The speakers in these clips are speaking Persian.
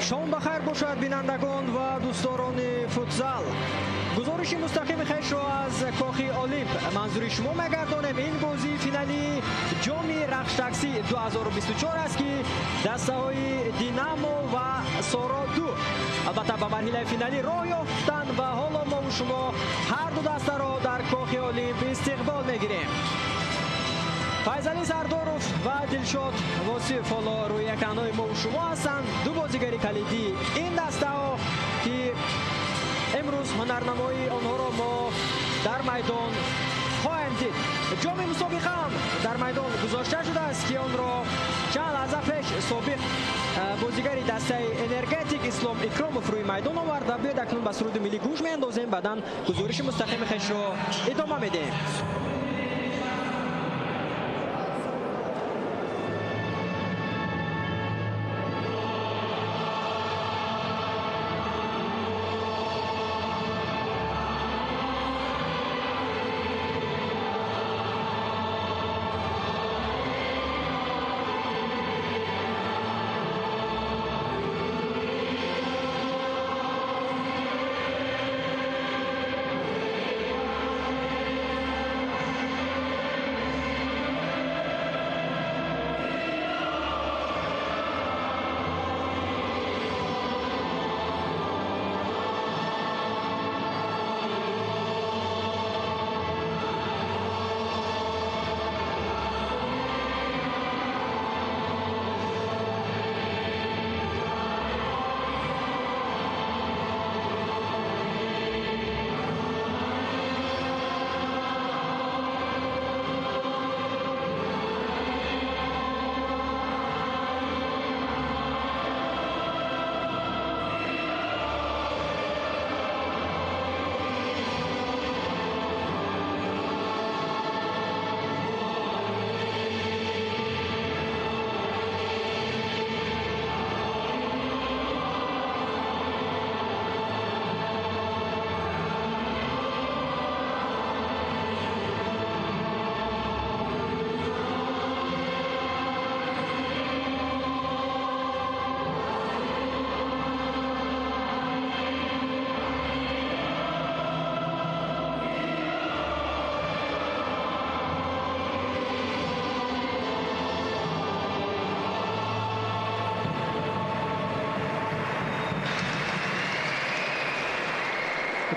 شام بخیر باشد بینندگان و دوستداران فوتزال. گزارش مستقیم خویش را از کاخ المپ منظور شما میگردانیم. این بازی فینالی جام رخش تاکسی 2024 است که دسته های دینامو و سارا دو البته به مرحله فینالی راه یافتند و حالا ما و شما هر دو دسته را در کاخ المپ استقبال میگیریم. فیضعلی سرداروف و دلشاد واصف حالا روی اکرانهای ما و شما هستند. دو بازیگر کلیدی این دسته ها که امروز هنرنمایی آنها را ما در میدان خواهیم دید. جام مسابقه هم در میدان گذاشته شده است که آن را چند لحظه پیش سابق بازیگری دسته انرژتیک اسلام اکراموف روی میدان آورد و بیاید اکنون به سرود ملی گوش میاندازیم، بعدا گزارش مستقیم خویش را ادامه میدیم.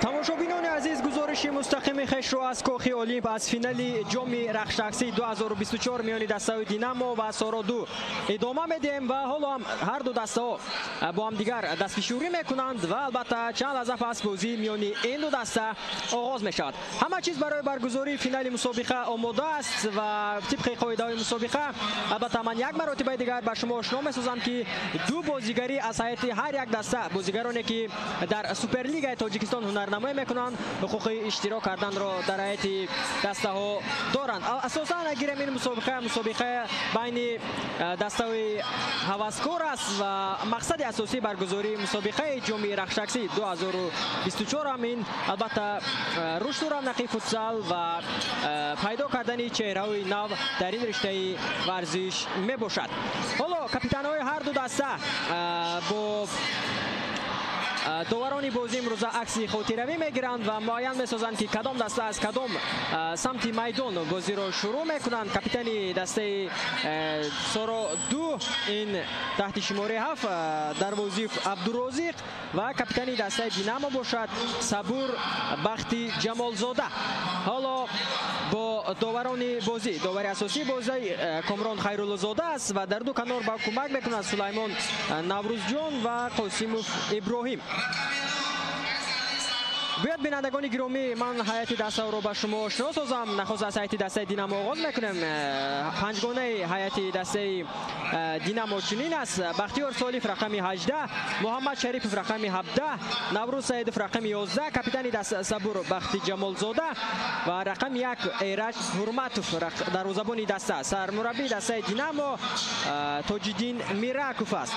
تماشابینان عزیز، گزارش مستقیم خویش را از کاخ المپ از فینال جام رخش تاکسی 2024 میان دسته دینامو و سارا دو ادامه میدیم و حالا هم هر دو دسته ها با هم دیگر دستفشوری میکنند و البته چند لحظه پس بازی میان این دو دسته آغاز میشود. همه چیز برای برگزاری فینال مسابقه آماده است و طبق قاعده های مسابقه البته من یک مرتبه دیگر به شما آشنا میسازم که دو بازیگری از هیئت هر یک دسته، بازیگرانی که در سوپرلیگ تاجیکستان هنرنمایی میکنند، حقوق اشتراک کردن را در هیئت دسته ها دارند. اساسا اگر این مسابقه بین دسته های هوسکار است و مقصد اساسی برگزاری مسابقه جام رخش تاکسی 2024 همین البته رشد و رونق فوتسال و پیدا کردن چهره‌های نو در این رشته ورزش می باشد. حالا کاپیتان‌های هر دو دسته با داوران بازی امروز عکسی خاطره‌ای میگیرند و معین میسازند که کدام دسته از کدام سمت میدان بازی را شروع میکنند. کاپیتان دسته سارا دو این تحت شماره 7 دروازی عبدالرازق و کاپیتان دسته دینامو باشد صبور بختی جمالزاده. حالا با داوران بازی، داور اساسی بازی کامران خیرالله‌زاده است و در دو کنار با کمک میکنند سلیمان نوروزجان و قاسموف ابراهیم. بیاد بینندگان گرامی، من هیئت دسته رو به شما آشنا سازم. نخست از هیئت دسته دینامو آغاز میکنیم. پنجگانه هیئت دسته دینامو چنین است: بختیار سالیف رقم 18، محمد شریف رقم 17، نوروز سعیدов رقم 11، کاپیتان دسته صبور بختی جمالزاده و رقم 1 ایرج حرمتوف دروازه‌بان دسته. سرمربی دسته دینامو تاج‌الدین میراکوف است.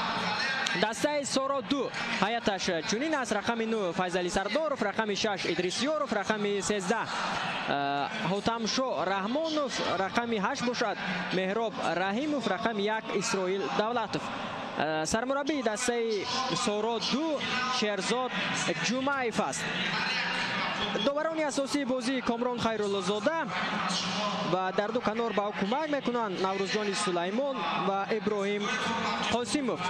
دسته سارا دو هیئتش چنین است: رقم 9 فیضعلی سرداروف، رقم 6 ادریسیاروف، رقم 13 حاتمشاه رحمانوف، رقم 8 باشد مهراب رحیموف، رقم 1 اسرائیل دولتوف. سرمربی دسته سورو 2 شهرزاد جمعیف است. داورانی اساسی بازی کامران خیرالله‌زاده و در دو کنار به او کمک میکنند نوروزجان سلیمان و ابراهیم قاسیموف.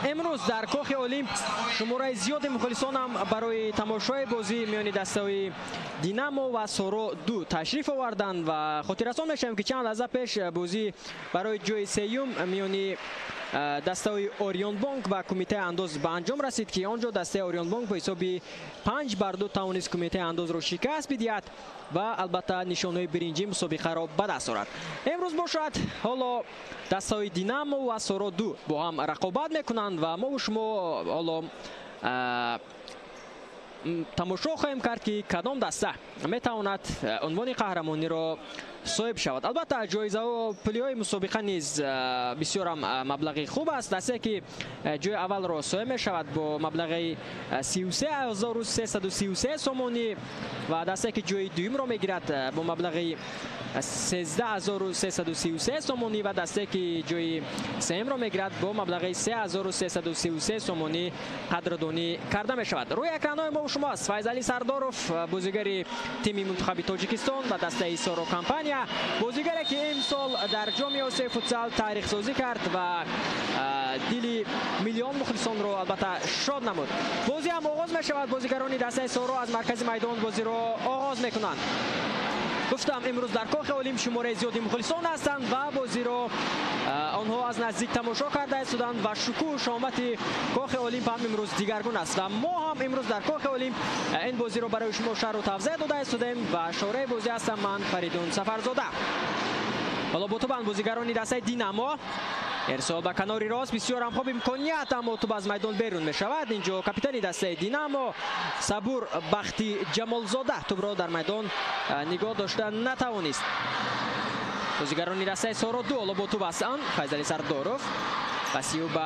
امروز در کاخ المپ شماره زیاد مخلصان هم برای تماشای بازی میان دسته‌های دینامو و سورو 2 تشریف آوردند و خاطررسان میشم که چند لحظه پیش بازی برای جای سوم میان دسته اوریون بانک و کمیته انداز به انجام رسید که آنجا دسته اوریون بانک به حساب 5-2 توانست کمیته انداز را شکست بدهد و البته نشانه برنجی مسابقه را به دست آورد. امروز باشد حالا دسته دینامو و سورو 2 با هم رقابت میکنند و ما و شما حالا تماشا خواهیم کرد که کدام دسته میتواند عنوان قهرمانی را صاحب شود. البته جایزه و پولی‌های مسابقه نیز بسیار مبلغ خوب است. دسته که جای اول را صاحب می شود با مبلغ 33333 سومانی و دسته که جای دوم را میگیرد با مبلغ 13333 سومانی و دسته که جای سوم را میگیرد با مبلغ 3333 سومانی قدردانی کرده می شود. روی اکران‌های ما و شما است فیضعلی سرداروف بازیگر تیم منتخب تاجیکستان و دسته سورو کمپانیا، بازیگری که امسال در جام آسیای فوتسال تاریخ سازی کرد و دل میلیون مخلصان را البته شاد نمود. بازی هم آغاز می شود. بازیگران دسته سورو از مرکز میدان بازی را آغاز می کنند. گفتم امروز در کاخ المپ شماره زیادی مخلصان هستند و بازی را آنها از نزدیک تماشا کرده هستند و شکوه شامت کاخ المپ هم امروز دیگرگون است و ما هم امروز در کاخ المپ این بازی را برای شما شرح و توضیح داده هستیم و شارع بازی هستم من فریدون سفرزاده. حالا با تو بند بازیگران دسته دینامو ارسال به کناری راست بسیار هم خوب امکانیت اما توپ از میدان بیرون می شود. اینجا کاپیتان دسته دینامو صبور بختی جمالزاده توپ را در میدان نگاه داشته نتوانست. بازیگران دسته سورو 2 حالا با توپ هستند. فیضعلی سرداروف پسیو به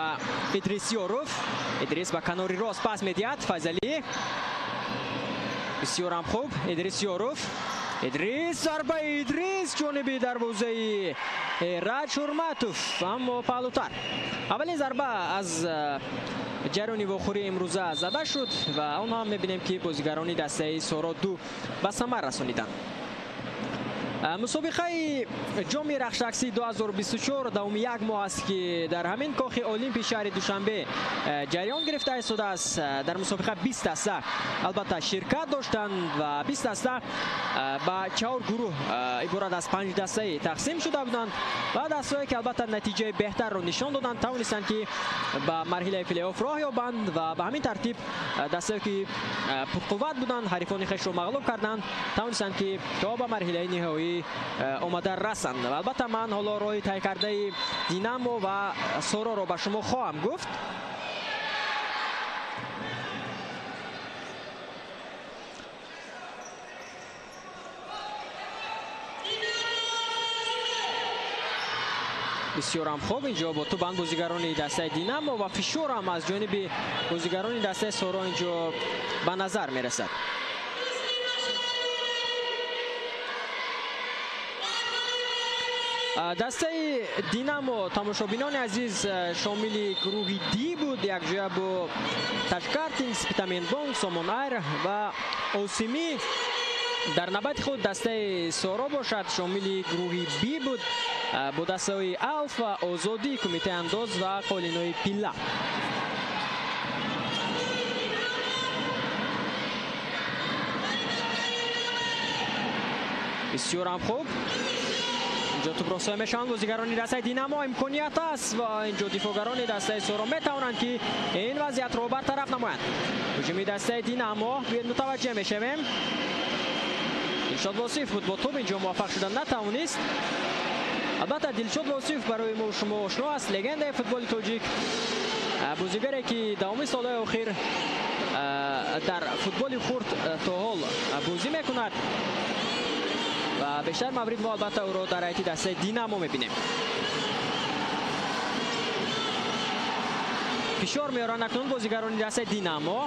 ادریس یاروف. ادریس به کناری راست پاس میدهد. فیضعلی بسیار هم خوب. ادریس یاروف. ادریس ضربه ادریس جانب دروازه راد شورماتوف اما پالوتر. اولین ضربه از جریان واخوری امروزه زده شد و آن هم میبینیم که بازیگران دسته سورو 2 به ثمر رسانیدند. مسابقه جام رخشکسی 2024 دوم یک ماه است که در همین کاخ المپ شهر دوشنبه جریان گرفته ایستاده است. در مسابقه 20 دسته البته شرکت داشتند و 20 دسته با 4 گروه عبارت از 5 دسته تقسیم شده بودند و دسته‌ای که البته نتیجه بهتر را نشان دادند توانستند که به مرحله پلی آف راه یابند و به همین ترتیب دسته‌ای که پرقوت بودند حریفان خویش را مغلوب کردند توانستند که تا به مرحله نهایی آمده رسند. و البته من حالا راه طی کرده دینامو و سورو را به شما خواهم گفت. بسیار هم خوب. اینجا با تو بند بازیگران دسته دینامو و فشار هم از جانب بازیگران دسته سورو اینجا به نظر می رسد. دسته دینامو تماشابینان عزیز شامل گروه دی بود. یک جای با تاشکارت سپیتامین بانک سامون ایر و اوسیمی. در نوبت خود دسته سورو باشد شامل گروه بی بود با دسته های الفا آزادی کمیته انداز و قالینوی پیلا. بسیار هم خوب. اینجا توپ را صاحب میشوند بازیگران دسته دینامو. امکانیت است و اینجا دفاعگران دسته سورو میتوانند که این وضعیت را برطرف نمایند. هجوم دسته دینامو بیاید متوجه میشویم. دلشاد واصف بود با توپ اینجا موفق شدن نتوانست. البته دلشاد واصف برای ما شما آشنا است. لگند فوتبال تاجیک، بازیگری که دومی سالهای اخیر در فوتبال خرد تا حال بازی میکند و بیشتر مورد ما البته او را در هیئت دسته دینامو میبینیم. فشار میارن اکنون بازیگران دسته دینامو.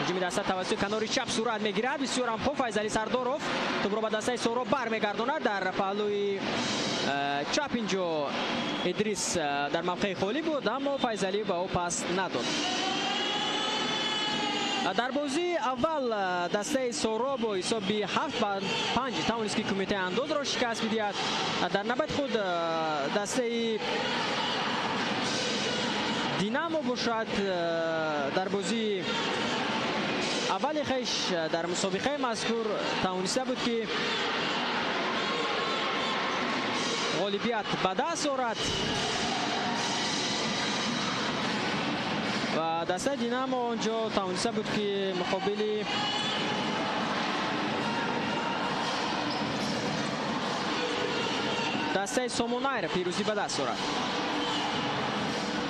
هجوم دسته توسط کنار چپ صورت میگیرد. بسیار هم خوب. فیضعلی سرداروف توپ را به دسته سورو برمیگرداند. در پهلوی چپ اینجا ادریس در موقع خالی بود اما فیضلی به او پاس نداد. در بازی اول دسته سورا با حسابی 7-5 توانست که کمیته انداز را شکست بدهد. در نوبت خود دسته دینامو باشد در بازی اول خیش در مسابقه مذکور توانسته بود که غالبیت به دست آورد و دسته دینامو آنجا توانسته بود که مقابل دسته سومونایر پیروزی به دست آورد.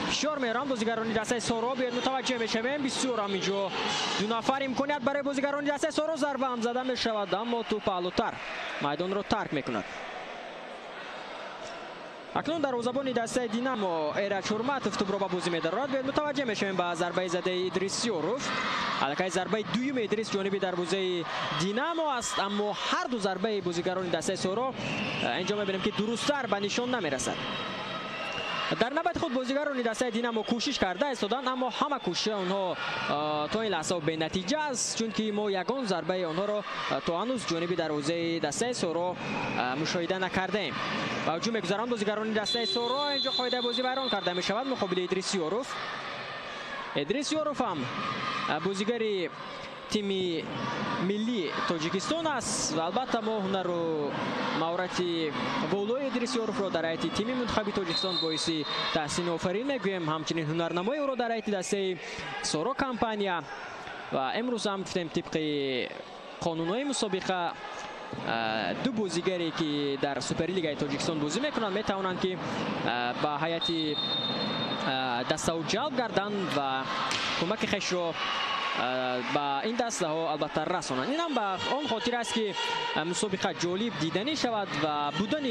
فشار میارم بازیگرانی دسته سورا بیاد متوجه بشویم. بسیار هم اینجا دو نفر امکانیت برای بازیگرانی دسته سورا ضربه هم زده میشود اما توپ علوتر میدان رو ترک میکند. اکنون دروازه‌بان دسته دینامو ایرج حرمتوف توپ رو به بازی می‌دارد. بیاد متوجه میشویم به ضربه زده ادریس یوروف. البته ضربه دوم ادریس جانب دروازه دینامو است اما هر دو ضربه بازیگران دسته سورا اینجا می‌بینیم که درست‌تر به نشان نمی‌رسد. در نوبت خود بازیگران دسته دینامو کوشش کرده استادن اما همه کوشش آنها تا این لحظه به نتیجه است چون که ما یگان ضربه آنها را تا هنوز جانب دروازه دسته سورا مشاهده نکرده ایم. و هجوم می‌گذارند بازیگران دسته سورا اینجا قاعده بازی بیان کرده می شود مقابل ادریس یوروف. ادریس یوروف هم بازیگری تیم ملی تاجیکستان است و البته ما هنر رو مهارت گل‌های ادریس یوروف رو در هیئت تیم منتخب تاجیکستان باعث تحسین آفرین میگوییم. همچنین هنرنمایی او رو در هیئت دسته سورا کمپانیا و امروز هم گفتیم طبق قانون‌های مسابقه دو بازیگری که در سوپرلیگ تاجیکستان بازی میکنند میتوانند که با هیئت دسته او جلب گردند و کمک خویش رو با این دسته ها البته رسانند. این هم به آن خاطر است که مسابقه جالب دیدنی شود و بودن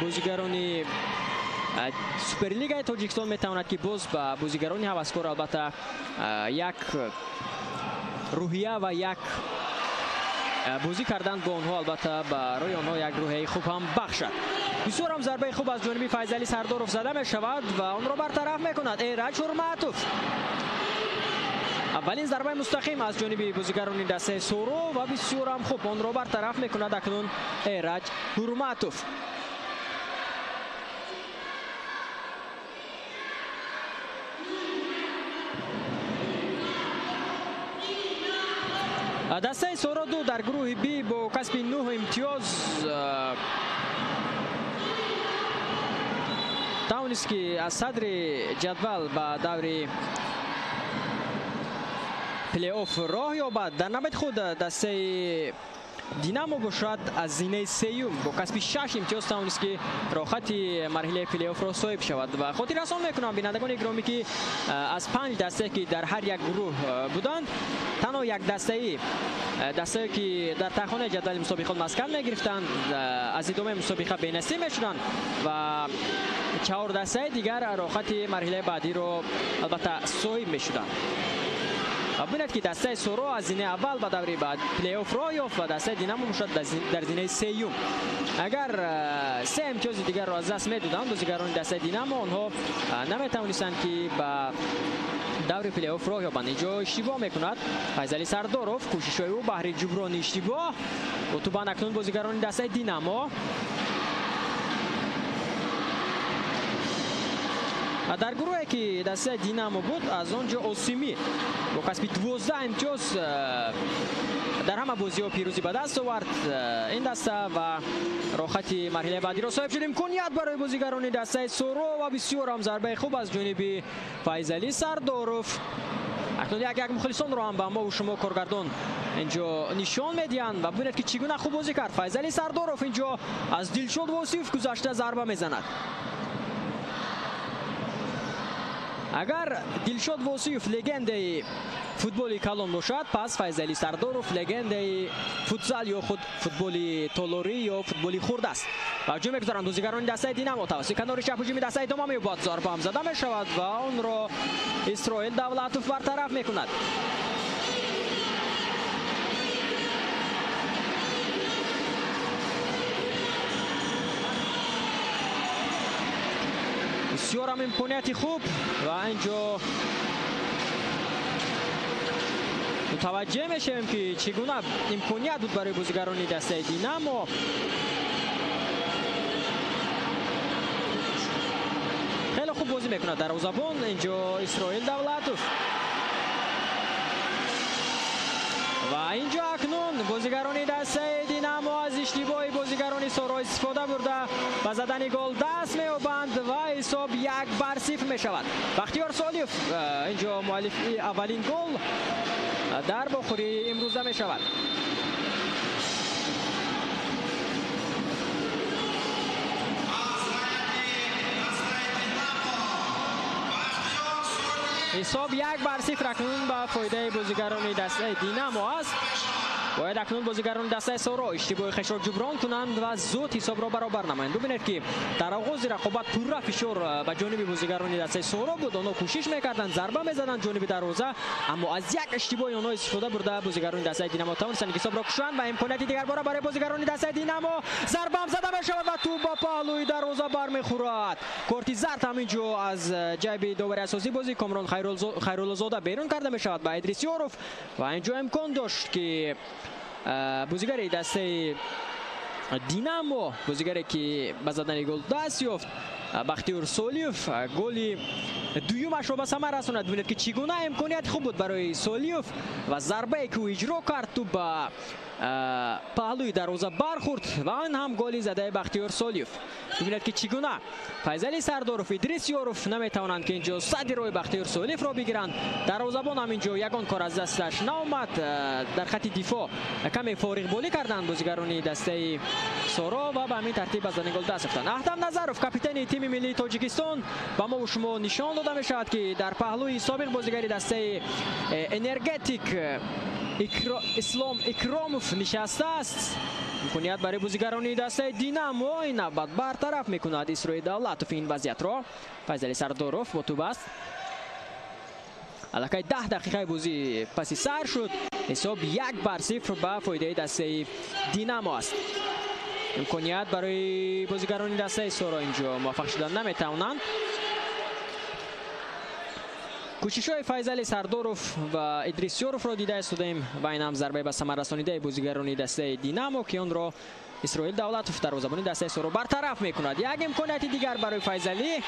بازیگران سوپرلیگ تاجیکستان میتواند که باز با بازیگران هوسکار البته یک روحیه و یک بازی کردن با آنها البته برای آنها یک روحیه خوب هم بخشد. بسیار هم ضربه خوب از جانب فیضلی سردارف زده می شود و آن را برطرف میکند ایرج حرمتوف. اولین ضربه مستقیم از جانب بازیگران دسته سورا و بسیار هم خوب آن را برطرف میکند اکنون ایرج حرمتوف. دسته سورا دو در گروه بی با کسب 9 امتیاز توانست که از صدر جدول به دور پلی آف راه یابد. در نوبت خود دسته دینامو باشد از زینه سیوم با کسب 6 امتیاز توانست که راحت مرحله پلی آف را صاحب شود و خاطر رسان میکنم بینندگان گرامی که از 5 دسته که در هر یک گروه بودند تنها یک دسته که در تخانه جدول مسابقات مسکن میگرفتند از ادامه مسابقه بینصیب میشدند و 4 دسته دیگر راحت مرحله بعدی رو البته صاحب میشدند. ببینید که دسته سورا از زینه اول به دور بعد پلی آف را یافت و دسته دینامو میشد در زینه سیوم. اگر 3 امتیاز دیگر را از دست میدادند بازیگران دسته دینامو آنها نمیتوانستند که به دور پلی آف را یابند. اینجا اشتباه میکند فیضلی سردارف، کوشش‌های او بهر جبران اشتباه اتوبان اکنون بازیگران دسته دینامو. در گروهی که دسته دینامو بود از آنجا اوسیمی با کسب 12 امتیاز در همه بازی‌ها پیروزی به دست آورد این دسته و راحت مرحله بعدی را صاحب شد. امکانیت برای بازیگران دسته سورا و بسیار هم ضربه خوب از جانب فیضلی سردارف. اکنون یک مخلصان رو هم به ما و شما کارگردان اینجا نشان میدهند و ببینید که چگونه خوب بازی کرد فیضلی سردارف. اینجا از دلشاد واصف گذشته ضربه میزند. اگر دلشاد واصف لگند فوتبال کلان باشد پس فیضلی سردارف لگند فوتسال یا خود فوتبال تالاری یا فوتبال خرد است. و هجوم می‌گذارند بازیگران دسته دینامو توسط کنار چپ هجومی دسته ادامه می‌یابد. ضربه هم زده می‌شود و آن را اسرائیل دولتوف برطرف می‌کند. بسیار هم امکانیت خوب و اینجا متوجه میشیم که چگونه امکانیت بود برای بازیگران دسته دینامو. خیلی خوب بازی میکنه دروازه‌بان اینجا اسرائیل دولتوف. و اینجا اکنون بازیگران دسته دینامو از اشتباه بازیگران سورو استفاده برده و زدن گل دست می‌یابند و حساب 1-0 میشود. بختیار سالیوف اینجا مؤلف اولین گل در بخوری امروزه میشود. حساب 1-0 اکنون به فایده بازیگران دسته دینامو است. باید اکنون بازیگران دسته سورو اشتباه خیش را جبران کنند و زود حساب را برابر نمایند. ببینید که در آغاز رقابت پورا فشار به جانب بازیگران دسته سورو بود. آنها کوشش میکردند ضربه میزدند جانب دروازه، اما از یک اشتباه آنها استفاده برده بازیگران دسته دینامو توانستند حساب را کشند و امکانیت دیگر باره برای بازیگران دسته دینامو. ضربه هم زده میشود و توپ با پهلوی دروازه برمیخورد. کارت زرد همینجا از جیب داور اساسی بازی کامران خیرالله زاده بیرون کرده میشود به ادریس یاروف و اینجا امکان داشت که بازیگر دسته دینامو، بازیگری که به زدن گل دست یافت، بختیار سالیوف گلی دویمش را به ثمر رساند. ببینید که چگونه امکانیت خوب بود برای سالیوف و ضربه که او اجرا کرد تو به پهلوی دروازه برخورد و آن هم گلی زده بختیار سالیوف. ببینید که چگونه فیضلی سرداروف، ادریس یاروف نمیتوانند که اینجا صد روی بختیار سالیوف را بگیرند. دروازه‌بان هم اینجا یگان کار از دستش نآمد. در خط دفاع کمی فارغ بالی کردند بازیگران دسته سورو و به همین ترتیب از گل دست یافتند. اهدم نظروف کاپیتان تیم ملی تاجیکستان با ما و شما نشان داده می شود که در پهلوی سابق بازیگر دسته انرژتیک اسلام اکراموف نشسته است. امکانیت برای بازیگران دسته دینامو این نوبت برطرف میکند اسرائیل دولتوف این وضعیت را. فیضلی سرداروف با توپ است. الکی 10 دقیقه بازی پس سر شد. حساب 1-0 به فایده دسته دینامو است. امکانیت برای بازیگران دسته سورو اینجا موفق شدن نمیتوانند. کوشش‌های فیضلی سرداروف و ادریس یاروف را دیده استودیم و این هم ضربه به ثمر رسانیده بازیگران دسته دینامو که آن را اسرائیل دولتوف دروازه‌بان دسته سورو برطرف میکند. یک امکانیت دیگر برای فیضلی.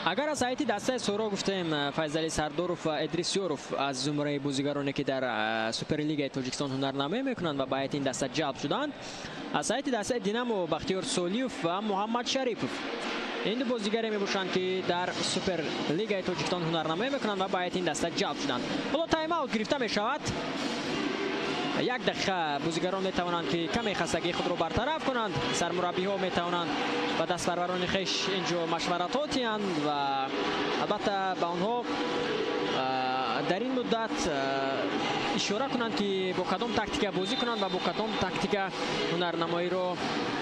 اگر از هیئت دسته سورو گفتیم فیضلی سرداروف و ادریس یاروف از زمره بازیگرانی که در سوپرلیگ تاجیکستان هنرنمایی میکنند و به هیئت این دسته جلب شدند، از هیئت دسته دینامو بختیار سالیوف و محمد شریفوف این دو بازیگری میباشند که در سوپرلیگ تاجیکستان هنرنمایی میکنند و به هیئت این دسته جلب شدند. حالا تایم اوت گرفته میشود. 1 دقیقه بازیگران میتوانند که کمی خستگی خود را برطرف کنند. سرمربی ها میتوانند و دستپروران خویش اینجا مشورتاتی اند و البته به آنها در این مدت اشاره کنند که با کدام تاکتیک بازی کنند و با کدام تاکتیک هنرنمایی را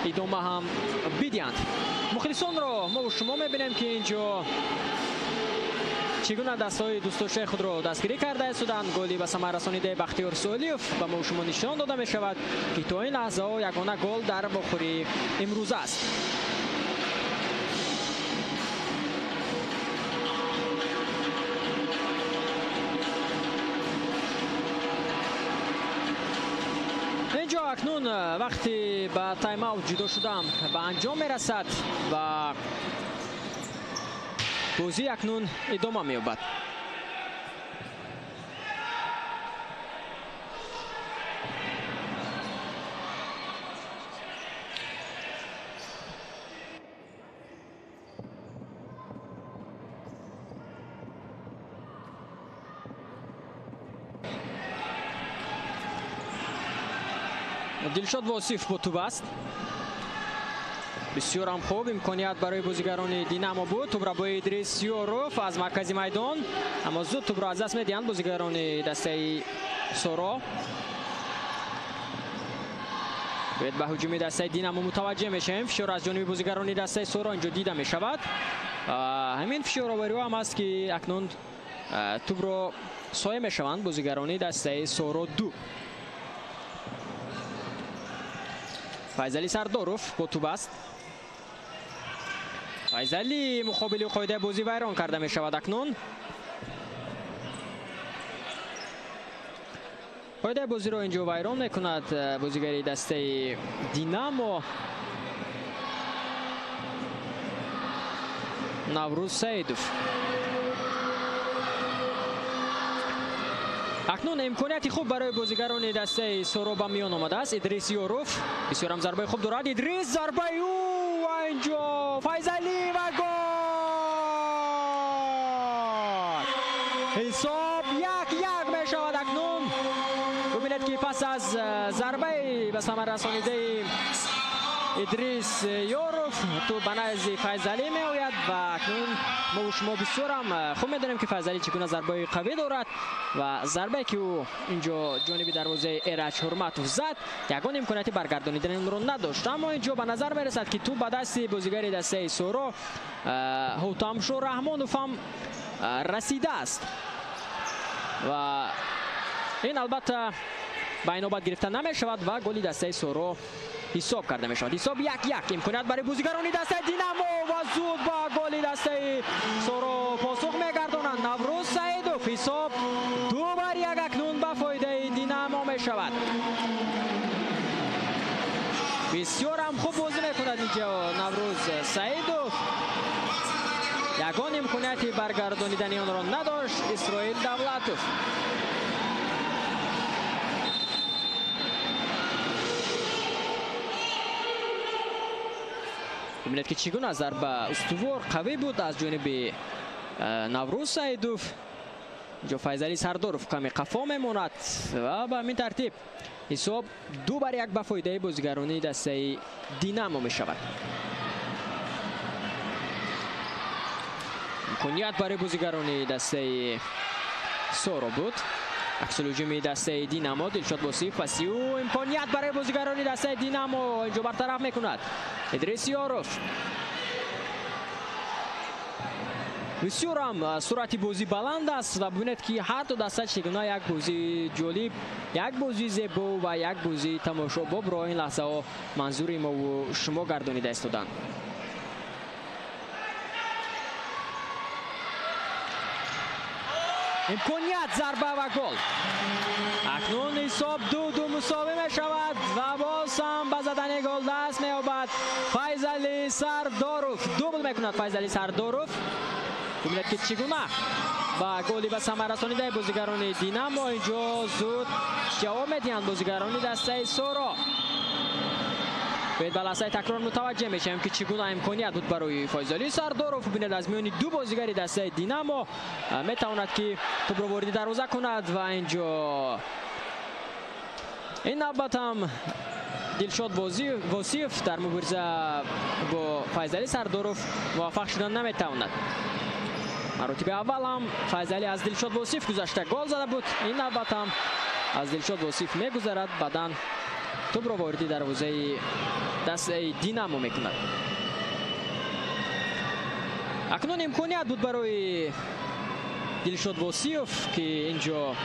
ادامه هم بدهند. مخلصان را ما و شما میبینیم که اینجا چگونه دستای دوستداشته خود را دستگیری کرده استودند. گلی به ثمر رسانیده بختیار سالیوف به ما و شما نشان داده می شود که تا این لحظه یگانه گل در بخوری امروز است. اینجا اکنون وقتی به تایم اوت جدا شدم به انجام می رسد و بازی اکنون ادامه می‌یابد. دلشاد واصف با توپ است. بسیار هم خوب امکانیت برای بازیگران دینامو بود. توپ را با ادریس یاروف از مرکز میدان، اما زود توپ را از دست میدهند بازیگران دسته سورو. باید به هجوم دسته دینامو متوجه میشیم. فشار از جانب بازیگران دسته سورا اینجا دیده می شود. همین فشار آوری هم است که اکنون توپ رو سایه می شوند بازیگران دسته سورا 2. فیضعلی سرداروف با توپ است. فیضعلی مقابل قاعده بازی ویران کرده می شود اکنون. قاعده بازی رو اینجا ویران میکند بازیگری دسته دینامو. نوروز سعیدوف. اکنون امکانیتی خوب برای بازیگران دسته سورا به میان آمده است. ادریس یوروف بسیار هم ضربه خوب دارد. ادریس ضربه و اینجا فیضعلی و گل. حساب 1-1 می شود اکنون. ببینید که پس از ضربه به ثمر رسانیده ادریس یوروف تو به نزد فیضعلی می آید و اکنون ما و شما بسیار هم خوب میدونیم که فیضعلی چگونه ضربه قوی دارد و ضربه که او اینجا جانب دروازه ایرج حرمتوف زد یگان امکانیت برگردانیدن اون رو نداشت. اما اینجا به نظر میرسد که تو به دست بازیگر دسته سورا هوتامشو رحمانوف هم رسیده است و این البته به اینوبت گرفته نمی شود و گلی دسته سورا حساب کرده می شود. حساب 1-1 امکانیت برای بازیگران دسته دینامو و زود با گلی دسته سورا پاسخ میگردانند نوروز سعیدوف. حساب 2-1 اکنون به فایده دینامو می شود. بسیار هم خوب بازی میکند اینجا نوروز سعیدوف. یگان امکانیتی برگردانیدن آن را نداشت اسرائیل دولتوف. ببینید که چگونه ضربه استوار قوی بود از جانب نوروز سعیدوف. اینجا فیضعلی سرداروف کمی قفا میماند و به همین ترتیب حساب 2-1 به فایده بازیگران دسته دینامو می شود. امکانیت برای بازیگران دسته سورا بود. عکس الهجوم دسته دینامو دلشاد وصیف پسیو امکانیت برای بازیگران دسته دینامو اینجا برطرف میکند ادریس یوروف. بسیار هم سرعت بازی بلند است و ببینید که هر دو دسته چگونه یک بازی جالب، یک بازی زیبا و یک بازی تماشاباب را این لحظه ها منظور ما و شما گردانیده استودند. امکانیت ضربه و گل. اکنون حساب 2-2 مساوی می شود و باز هم به زدن گل دست می یابد فیضعلی سرداروف. دوبل میکند فیضعلی سرداروف. ببینید که چگونه با گلی به ثمر رسانیده بازیگران دینامو اینجا زود جواب میدهند بازیگران دسته سورا. باید به لحظه تکرار متوجه میشیم که چگونه امکانیت بود برای فیضعلی سرداروف. ببینید از میان دو بازیگر دسته دینامو میتواند که توپ رو وارد دروازه کند و اینجا این نوبت هم دلشاد وصیف در مبارزه با فیضعلی سرداروف موفق شدن نمیتواند. مراتب اول هم فیضعلی از دلشاد وصیف گذشته گل زده بود. این نوبت هم از دلشاد وصیف میگذرد بعداً توپ رو وارد دروازه دسته دینامو میکند. اکنون امکانیت بود برای دلشاد وصیف که اینجا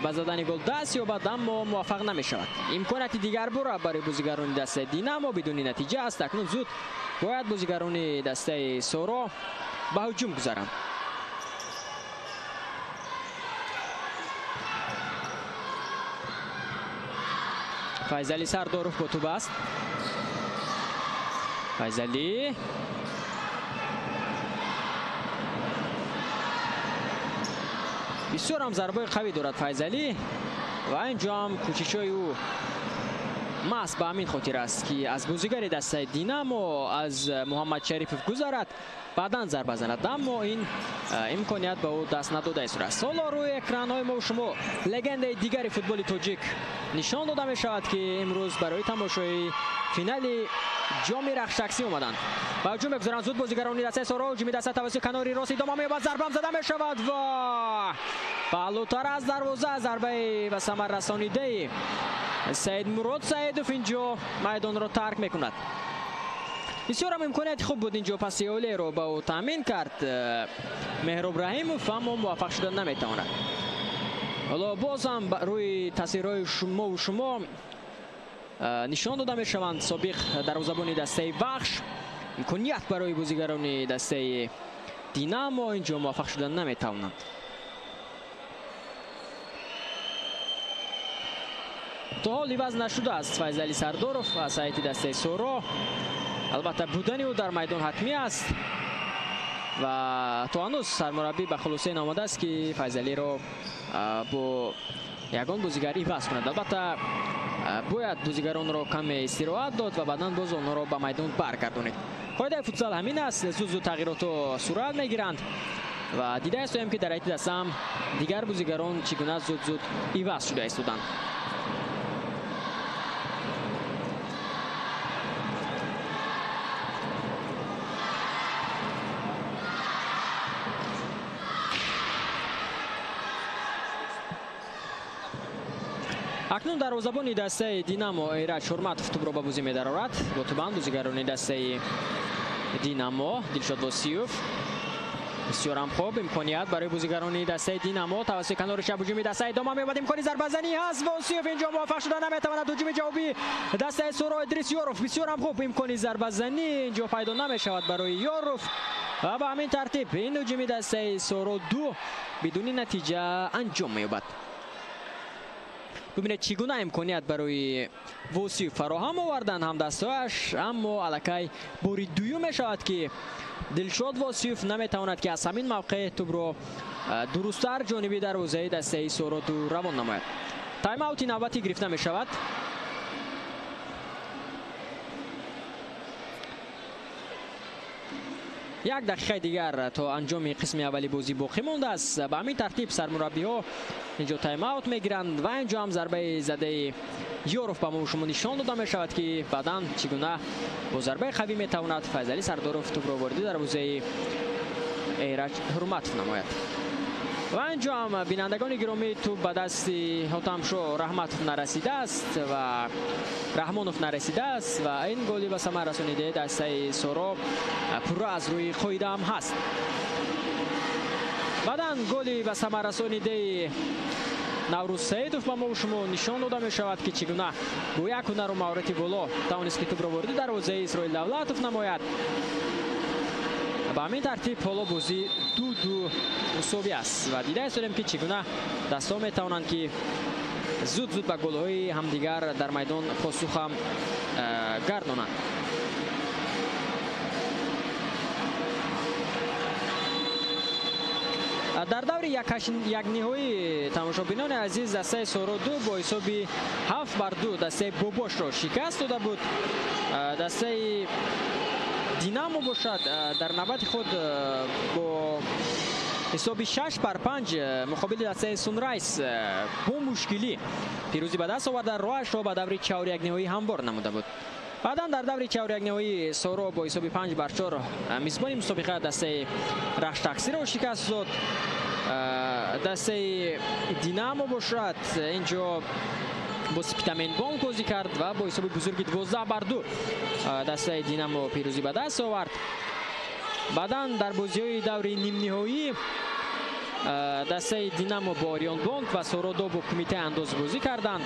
با زدن گل دست یابد اما موفق نمی شود. امکانیت دیگر برای بازیگران دسته دینامو بدون نتیجه است. اکنون زود باید بازیگران دسته سورا به هجوم گذارند. فیضعلی سرداروف با توپ است. فیضعلی بسیار هم ضربه قوی دارد فیضعلی و اینجا هم کوشش‌های او محض به همین خاطر است که از بازیگر دسته دینامو از محمد شریفوف گذارد بعداً ضربه زند اما این امکانیت به او دست نداده است. حالا روی اکران‌های ما و شما لگند دیگر فوتبال تاجیک نشان داده می شود که امروز برای تماشای فینال جام رخشکسی اومدن. با هجوم می‌گذارند زود بازیگران دسته سورا. هجوم دسته توسط کناری راست ادامه می‌یابد. ضربه هم زده می شود و بالاتر از دروازه ضربه به ثمر رسانیده سعید مراد سعیدوف اینجا میدان را ترک میکند. بسیار هم امکانیت خوب بود اینجا پس اولی رو با او تامین کرد مهراب رحیموف، اما موفق شدن نمیتواند. حالا باز هم روی تاثیرهای شما نشان داده میشوند. سابق دروازه‌بان دسته وحش امکانیت برای بازیگران دسته دینامو اینجا موفق شدن نمیتوانند. تا حال عوض نشده است فیضعلی سردارов از هیئت دسته سورا. البته بودن او در میدان حتمی است و تا هنوز سرمربی به خلاصه این آمده است که فیضعلی را با یگان بازیگری عوض کند. البته باید بازیگران را کم استراحت داد و بعدا باز آنها را به میدان برگردانید. قاعده فوتسال همین است، زود تغییرات صورت میگیرند و دیده استیم که در هیئت دسته هم دیگر بازیگران چگونه زود عوض شده استودند. اکنون دروازه‌بان دسته دینامو ایرج حرمتوف توپ را به بازی می‌دارد. با توبان بازیگران دسته دینامو دلشاد واسیوف بسیار هم خوب امکانیت برای بازیگران دسته دینامو توسط کنار شب هجومی دسته ادامه می‌یابد. امکانی ضربه‌زنی هست، واسیوف اینجا موفق شدن نمی‌تواند. هجوم جوابی دسته سورا ادریس یوروف بسیار هم خوب امکانی ضربه‌زنی اینجا پیدا نمی‌شود برای یوروف و به همین ترتیب این هجوم دسته سورا 2 بدون نتیجه انجام می‌یابد. ببینید چگونه امکانیت برای واسیوف فراهم آوردن هم دستایش، اما الکی باری دوم می شود که دلشاد واسیوف نمیتواند که از همین موقع توپ را درستتر جانبی دروازه دسته سورا 2 روان نماید. تایم اوتی نوبتی گرفته می شود. یک دقیقه دیگر تا انجام قسم اولی بازی باقی مانده است. به همین ترتیب سرمربی ها اینجا تایم اوت میگیرند و اینجا هم ضربه زده یوروف به ما شما نشان داده می شود که بعداً چگونه با ضربه قوی میتواند فیضعلی سردارov توپ را وارد دروازه ایرج حرمتوف نماید. و اینجا هم بینندگان گرامی توپ به دست حاتمشاه رحمتوف نرسیده است و رحمانوف نرسیده است و این گلی به ثمر رسانیده دسته سورا پورا از روی قاعده هم هست. بعداً گلی به ثمر رسانیده نوروز سعیدوف به ما و شما نشان داده می شود که چگونه با یک هنر و مهارت بالا توانست که توپ را وارد دروازه اسرائیل دولتوف نماید. به همین ترتیب حالا بازی 2-2 مساوی است و دیده استیم که چگونه دستا می توانند که زود به گل‌های همدیگر در میدان پاسخ هم گردانند. در دور یک نهایی تماشابینان عزیز دسته سورا 2 با حساب 7-2 دسته بوباش را شکست داده بود. دسته دینامو باشد در نوبت خود با حساب 6-5 مقابل دسته سونرایز با مشکلی پیروزی به دست آورد. راهش را به دور چهار یک نهایی هموار نموده بود. بعدا در دور چهار یک نهایی سورا با حساب 5-4 میزبان مسابقه دسته رخش تقصیر را شکست داد. دسته دینامو باشد اینجا با سپیتامین بانک بازی کرد و با حساب بزرگی 12-2 دسته دینامو پیروزی به دست آورد. بعدا در بازی‌های دور نیم نهایی دسته دینامو با آریان بانک و سورا 2 با کمیته انداز بازی کردند.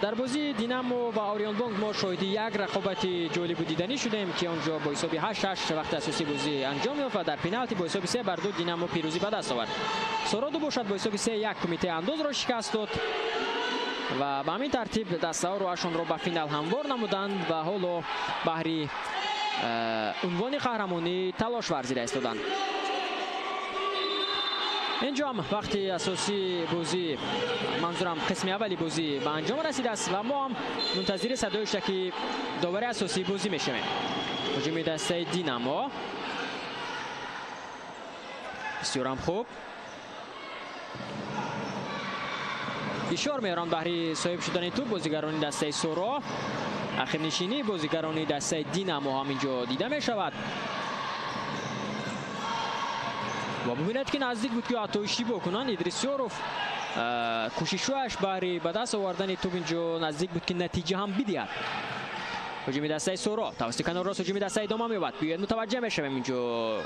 در بازی دینامو و آریان بانک ما شاهد یک رقابت جالب دیدنی شدیم که آنجا با حساب 8-8 وقت اساسی بازی انجام یافت و در پنالتی با حساب 3-2 دینامو پیروزی به دست آورد. سورا 2 باشد با حساب 3-1 کمیته انداز را شکست داد و به همین ترتیب دسته ها روشان را به فینال هموار نمودند و حالا بهر عنوان قهرمانی تلاش ورزیده ایستادند. اینجا هم وقتی اساسی بازی منظورم قسم اولی بازی به انجام رسیده است و ما هم منتظر صدای که داور اساسی بازی میشویم. هجوم دسته دینامو بسیار هم خوب اشاره میارن بهری صاحب شدن توپ بازیگران دسته سورا. اخیر نشینی بازیگران دسته دینامو هم اینجا دیده می شود و ببینید که نزدیک بود که اتوشی بکنن. ادریس یوروف کوششش برای به دست آوردن توپ اینجا نزدیک بود که نتیجه هم بدهد. هجوم دسته سورا توسط کنار راست هجوم دسته ادامه می‌یابد. بیاید متوجه بشیم اینجا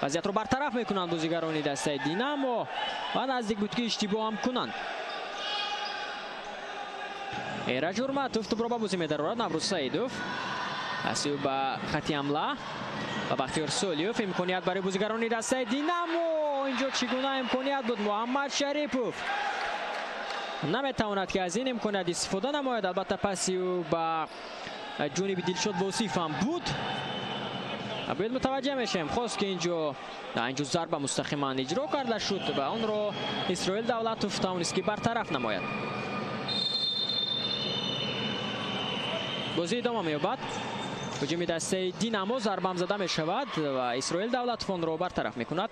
وضعیت رو برطرف میکنند بازیگران دسته دینامو و نزدیک بود که اشتباه هم کنند. ایرج ورماتوف توپ را به بازی می‌دارد. نوروز سعیدوف اسیو به خط حمله و بختیار سولیوف امکانیت برای بازیگران دسته دینامو. اینجا چگونه امکانیت بود؟ محمد شریپوف نمیتواند که از این امکانیت استفاده نماید. البته پسیو به جانب دلشاد وصیف هم بود. باید متوجه میشیم خواست که اینجا ضربه مستقیما اجرا کرده شد و آن را اسرائیل دولتوف توانست که برطرف نماید. بازی ادامه می‌یابد. هجوم دسته دینامو ضربه هم زده می شود و اسرائیل دولتوف آن را برطرف میکند.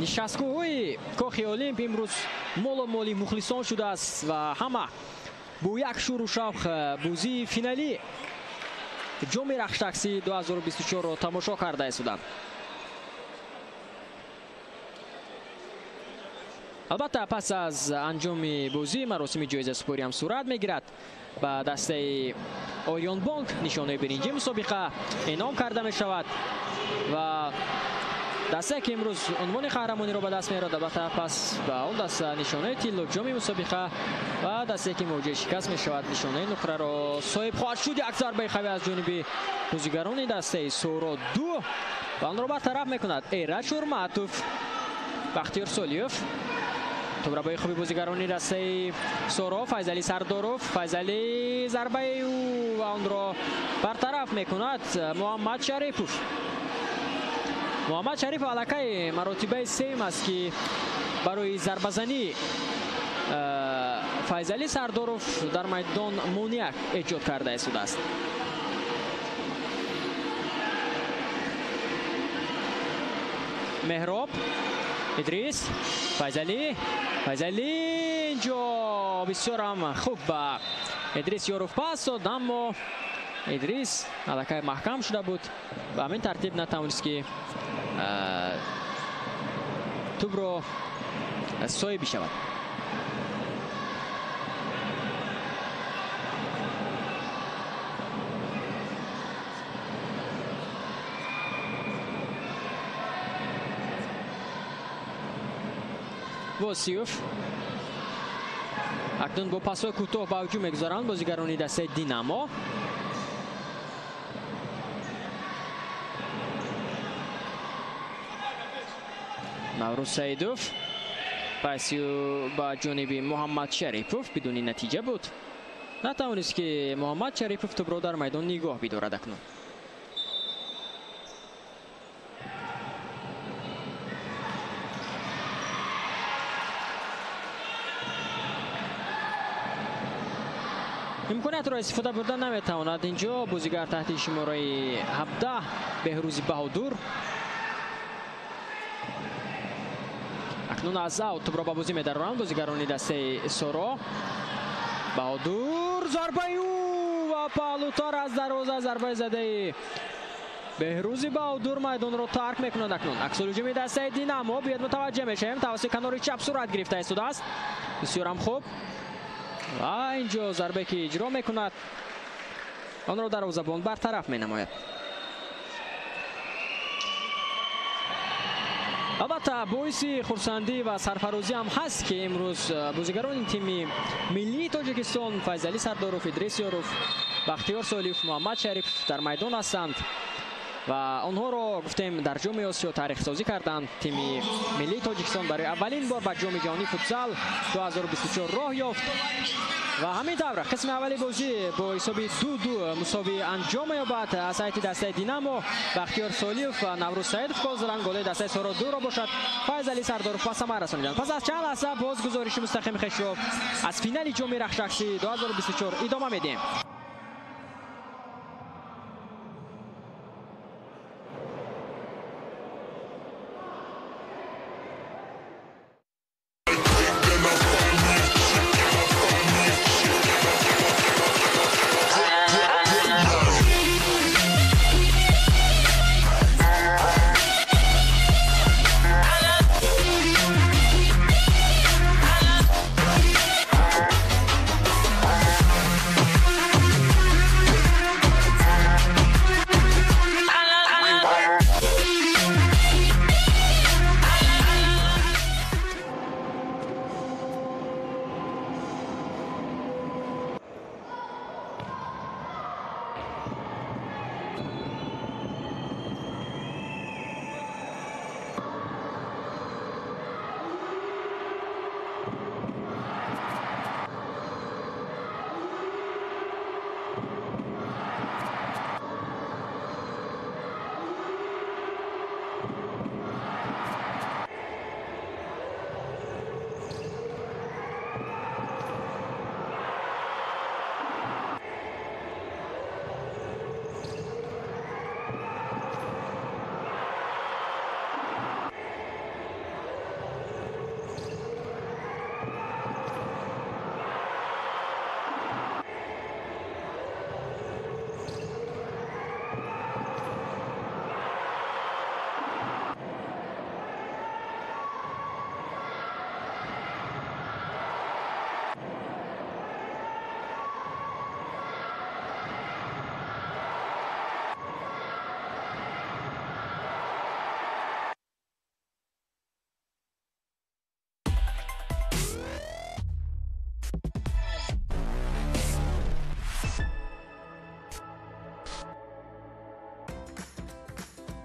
نشستگاه‌های کاخ المپ امروز مالی مخلصان شده است و همه با یک شور و شوق بازی فینالی جام رخشکسی 2024 را تماشا کرده بودند. البته پس از انجام بازی مراسم جایزه سپاری هم صورت میگیرد. به دسته آریان بانک نشانه برنجی مسابقه انعام کرده می شود و دسته که امروز عنوان قهرمانی را به دست می‌آورد. البته پس به اون دسته نشانه طلا جام مسابقه و دسته که مواجه شکست می شود نشانه نقره را صاحب خواهد شد. یک ضربه قوی از جانب بازیگران دسته سورا 2 و آن را برطرف می‌کند. ایرج ورماتوف بختیار سولیوف توپ را با خوبی بازیگران دسته سورا فیضلی سرداروف فیضلی ضربه و آن را برطرف می‌کند. محمد شریپوف علاقه مراتبه سیم است که برای ضربه‌زنی فیضلی سرداروف در میدان مانع ایجاد کرده است. مهراب ادریس فیضلی اینجا بسیار هم خوب با ادریس یاروف پاس داد اما ادریس علاقه محکم شده بود و همین ترتیب نتوانست که توپ را صاحب شود. واسیوف اکنون با پاس‌های کوتاه به هجوم می‌گذارند بازیگران دسته دینامو. نوروز سعیدوف پاسیو با جانب محمد شریپوف بدون نتیجه بود. نتوانست که محمد شریپوف توپ را در میدان نگاه بدارد. اکنون امکانیت را استفاده بردن نمیتواند. اینجا بازیگر تحت شماره 17 بهروز بهادور اکنون از اوت توپ را به بازی می‌دارند بازیگران دسته سورا. بهادور ضربه و پالوتار از دروازه ضربه زده بهروز بهادور میدان را ترک میکند. اکنون عکس الهجوم دسته دینامو بیاد متوجه میشیم توسط کنار چپ صورت گرفته است. بسیار هم خوب و اینجا ضربه که اجرا میکند آن را دروازه‌بان برطرف مینماید. البته باعث خرسندی و سرفرازی هم هست که امروز بازیگران تیم ملی تاجیکستان فیضلی سرداروف، ادریس یاروف، بختیار سولیوف، محمد شریف در میدان هستند و آنها را گفتیم در جام آسیا تاریخ سازی کردند. تیم ملی تاجیکستان برای اولین بار به جام جهانی فوتسال 2024 راه یافت و همین طور قسم اولی بازی با حساب 2-2 مساوی انجام یابد. از سایت دسته دینامو بختیار سولیوف و نوروز سعیدوف گل زدند. گل دسته سورا 2 را باشد فیضلی سرداروف پس ثمر رسانیدند. پس از چند لحظه بازگزارش مستقیم خویش را از فینال جام رخشکسی 2024 ادامه میدیم.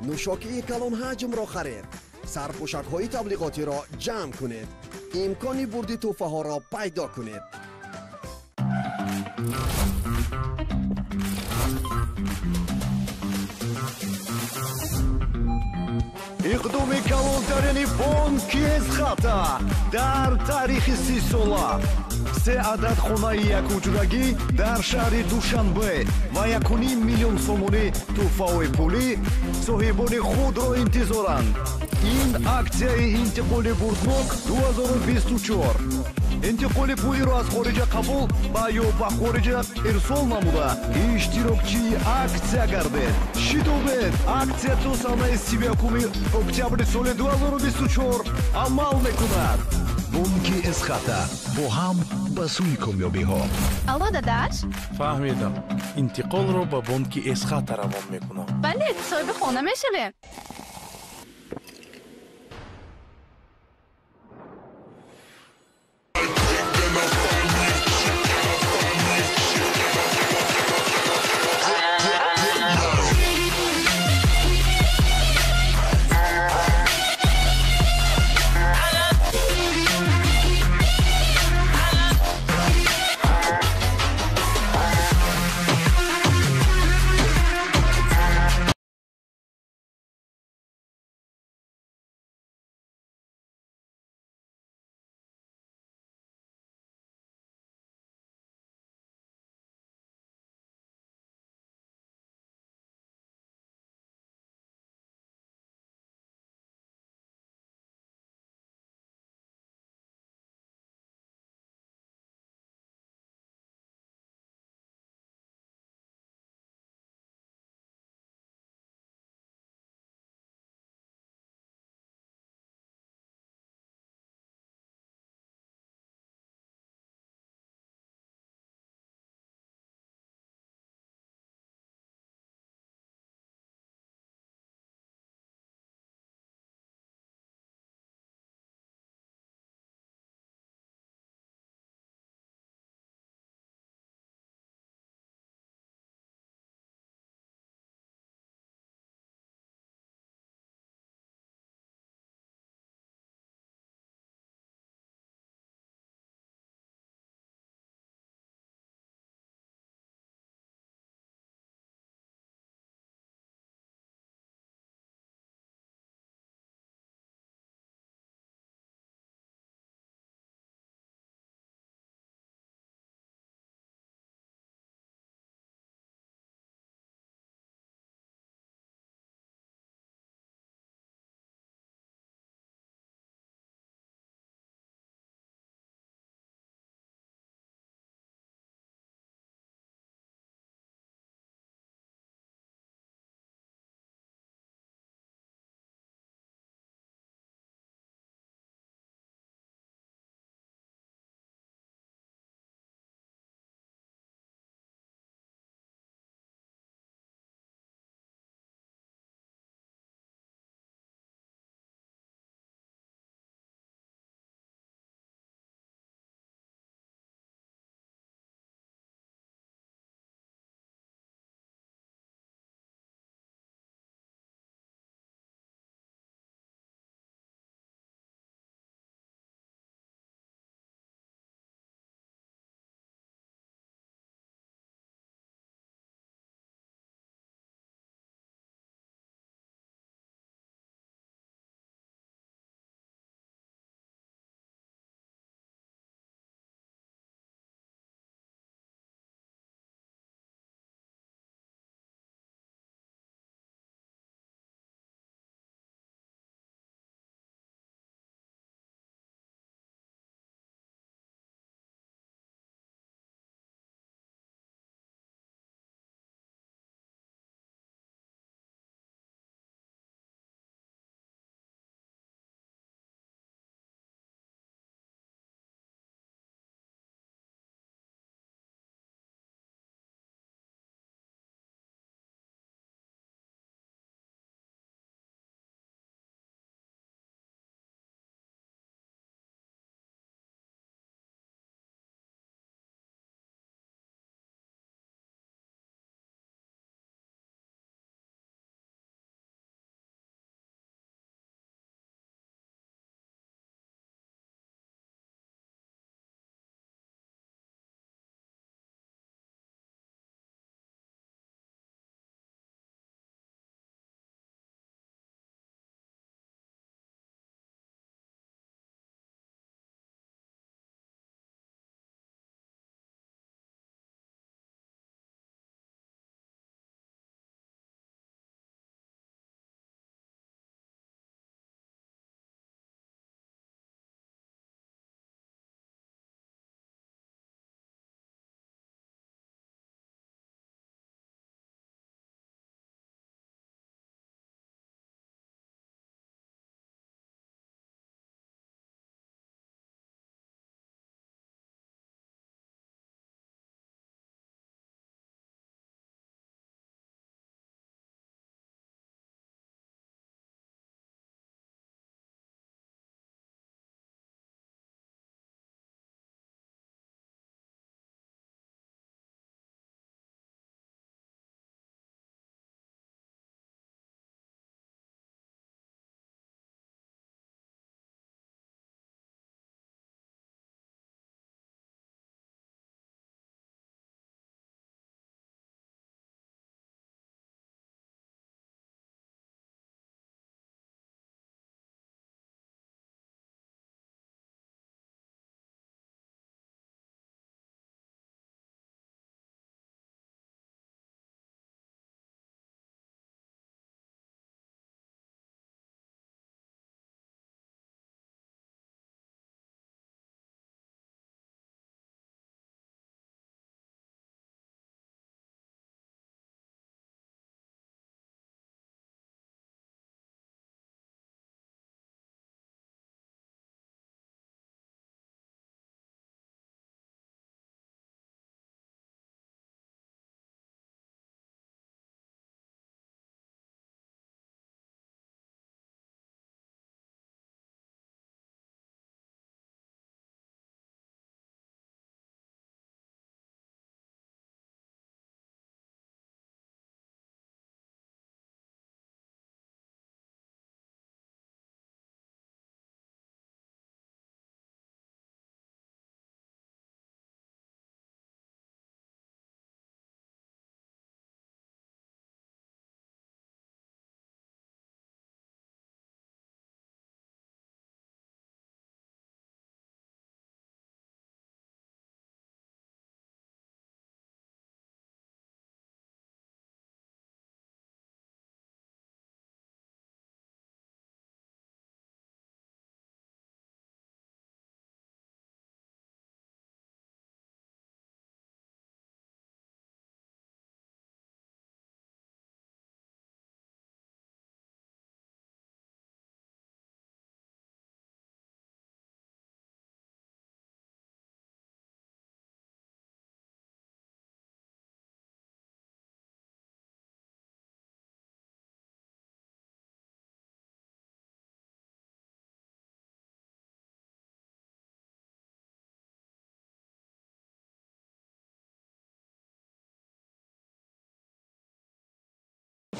нӯшокии калон ҳаҷмро харед. сарпӯшакҳои таблиғотиро ҷамъ кунед. имкони бурди тӯҳфаҳоро пайдо кунед. иқдоми калонтарини бонки Эсхата дар таърихи 30 сола 3 адад хонаи якҳуҷрагӣ дар шаҳри Душанбе ва 1.5 миллион сомонӣ тӯҳфаҳои пулӣ соҳибони худро интизоранд. ин аксияи интиқоли бурднок 2024. интиқоли пулиро аз хориҷа қабул ба ё ба хориҷа ирсол намуда иштирокчии аксия гардед. шидовед, аксия то санаи 31 октябри соли 2024 амал мекунад. бонки Эсхата бо ҳам ба сӯи комёбиҳо. алло дадаш фаҳмидам. интиқолро ба бонки Эсхата равон мекунам. бале соҳиби хона мешавем.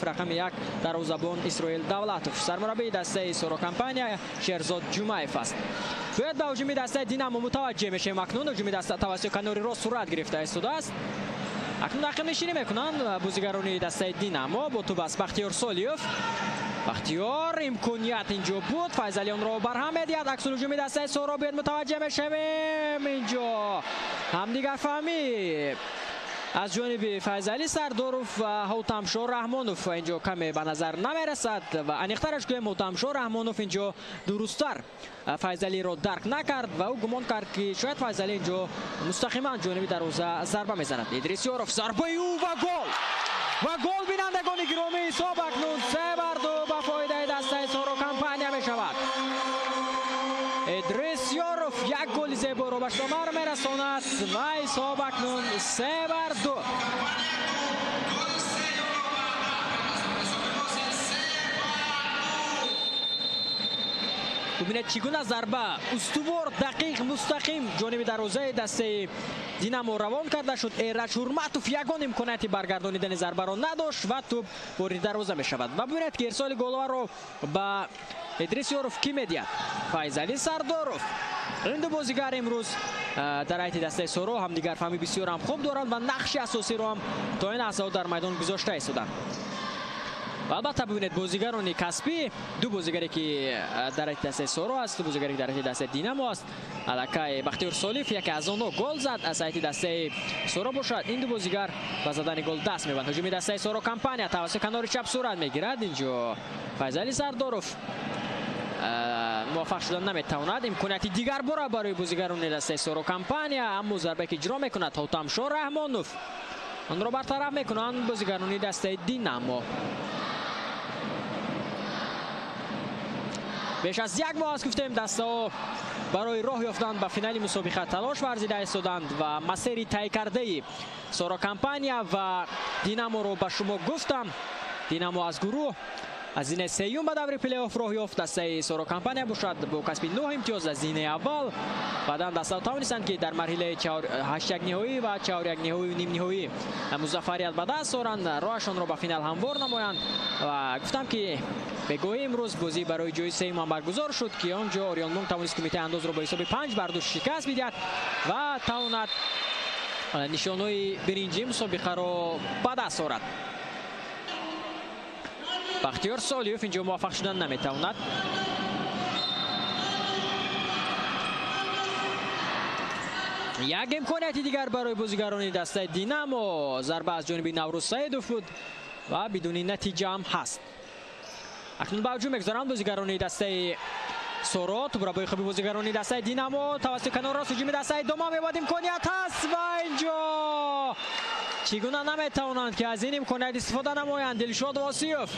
رقم 1 دروازه‌بان اسرائیل دولتوف. سرمربی دسته سورو کمپانیا شهرزاد جمعیف است. باید به هجوم دسته دینامو متوجه میشه. اکنون هجوم دسته توسط کناری را صورت گرفته ایستاده است. اکنون عقب نشینی میکنند بازیگران دسته دینامو با توپ از بختیار سالیوف. بختیار امکانیت اینجا بود، فیضلی آن را برهم میدهد. عکس الهجوم دسته سورو باید متوجه میشویم. اینجا هم دیگر فهمی از جانب فیضلی سرداروف و هوتمشو رحمانوف اینجا کمی به نظر نمیرسد و انیخترش که هوتمشو رحمانوف اینجا درستتر فیضلی را درک نکرد و او گمان کرد که شاید فیضلی اینجا مستقیما جانب دروازه ضربه میزند. ادریسیاروف ضربه او و گل بینندگان گرامی. حساب اکنون 3-2 به فایده دسته سورو کمپانیا می شود. ادریسیاروف یک گل زیبا را به شمار می رساند و حساب اکنون 3-2. ببینید چگونه ضربه استوار دقیق مستقیم جانب دروازه دسته دینامو روان کرده شد. ایرج هورماتوف یگان امکانیت برگردانیدن ضربه را نداشت و توپ وارد دروازه می شود. و ببینید که ارسال گل‌ها را به ادریسیاروف کی میدهد؟ فیضلی سرداروف. این دو بازیگر امروز در حیط دسته سورو هم دیگر فهمی بسیار هم خوب دارند و نقش اساسی را هم تا این لحظه در میدان گذاشته ایستادند. و البته ببینید بازیگران کسبی، دو بازیگری که در حیط دسته سورو است، دو بازیگری که در حیط دسته دینامو است. الکای بختیار سالیف یک از آنها گل زد از حیط دسته سورو باشد. این دو بازیگر با زدن گل دست میبرند. هجوم دسته سورو کمپانیا توسط کنار چپ صورت میگیرد. اینجا فیضلی سرداروف موفق شدن نمیتواند. امکانیت دیگر برای بازیگران دسته سورو کمپانیا، اما ضربه که اجرا میکند هوتمشو رحمانوف آن را برطرف میکنند بازیگران دسته دینامو. بیش از یک ماه است گفتیم دسته ها برای راه یافتن به فینال مسابقه تلاش ورزیده ایستادند و مسیری طی کرده سورو کمپانیا و دینامو رو به شما گفتم. دینامو از گروه از زینه سیوم به دور پلی آف راه یافت. دسته سورو کمپانیا باشد با کسب 9 امتیاز از زینه اول. بعدا دسته توانستند که در مرحله 8-1 نهایی و 4-1 نهایی و نیم نهایی موفقیت به دست آورند، راهشان را به فینال هموار نمایند. و گفتم که بگویی امروز بازی برای جای سوم هم برگزار شد که آنجا آریان مونگ توانست کمیته انداز را با حساب 5-2 شکست بدهد و تواند نشانهای برنجی مسابقه را به دست آورد. بختیار سالیوف اینجا موفق شدن نمیتواند. یک امکانیت دیگر برای بازیگران دسته دینامو، ضربه از جانب نوروز سعیدوف بود و بدون نتیجه هم هست. اکنون به هجوم میگذارند بازیگران دسته سورو. توپ را با خوبی بازیگران دسته دینامو توسط کنار راست هجوم دسته دوم میبود. امکانیت هست و اینجا چگونه نمیتوانند که از این امکانیت استفاده نمایند. دلشاد واسیوف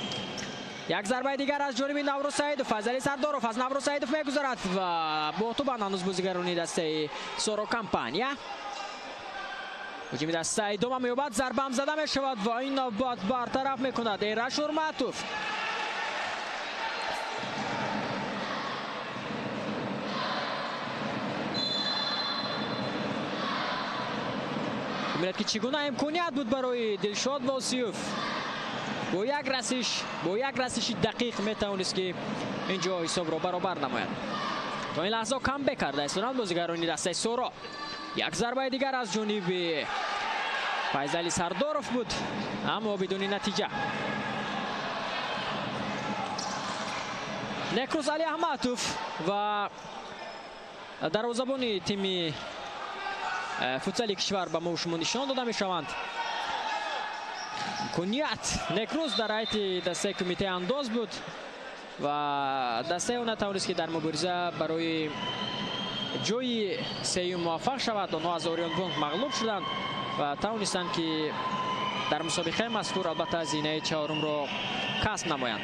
یک ضربه دیگر از جانب نوروز سعیدوف. فیضلی سرداروف از نوروز سعیدوف میگذارد و با توپ هنوز بازیگران دسته سورو کمپانیا. هجوم دسته دوم میبود، ضربه هم زده میشود و این نوبت برطرف میکند ایرج هورماتوف. ببینید که چگونه امکانیت بود برای دلشاد واسیوف. با یک رسش دقیق میتوانست که اینجا حساب را برابر نماید. تا این لحظه کم بکرده ایستادند بازیگران دسته سورو. یک ضربه دیگر از جانب فیضلی سرداروف بود اما بدون نتیجه. نکروز علی احمدوف و دروازه‌بان تیم فوتسال کشور به ما شما نشان داده میشوند. امکانیت نکروز در حیط دسته کمیته انداز بود و دسته او نتوانست که در مبارزه برای جای سوم موفق شود. آنها از آریان بانک مغلوب شدند و توانستند که در مسابقه مذکور البته زینه چهارم را کسب نمایند.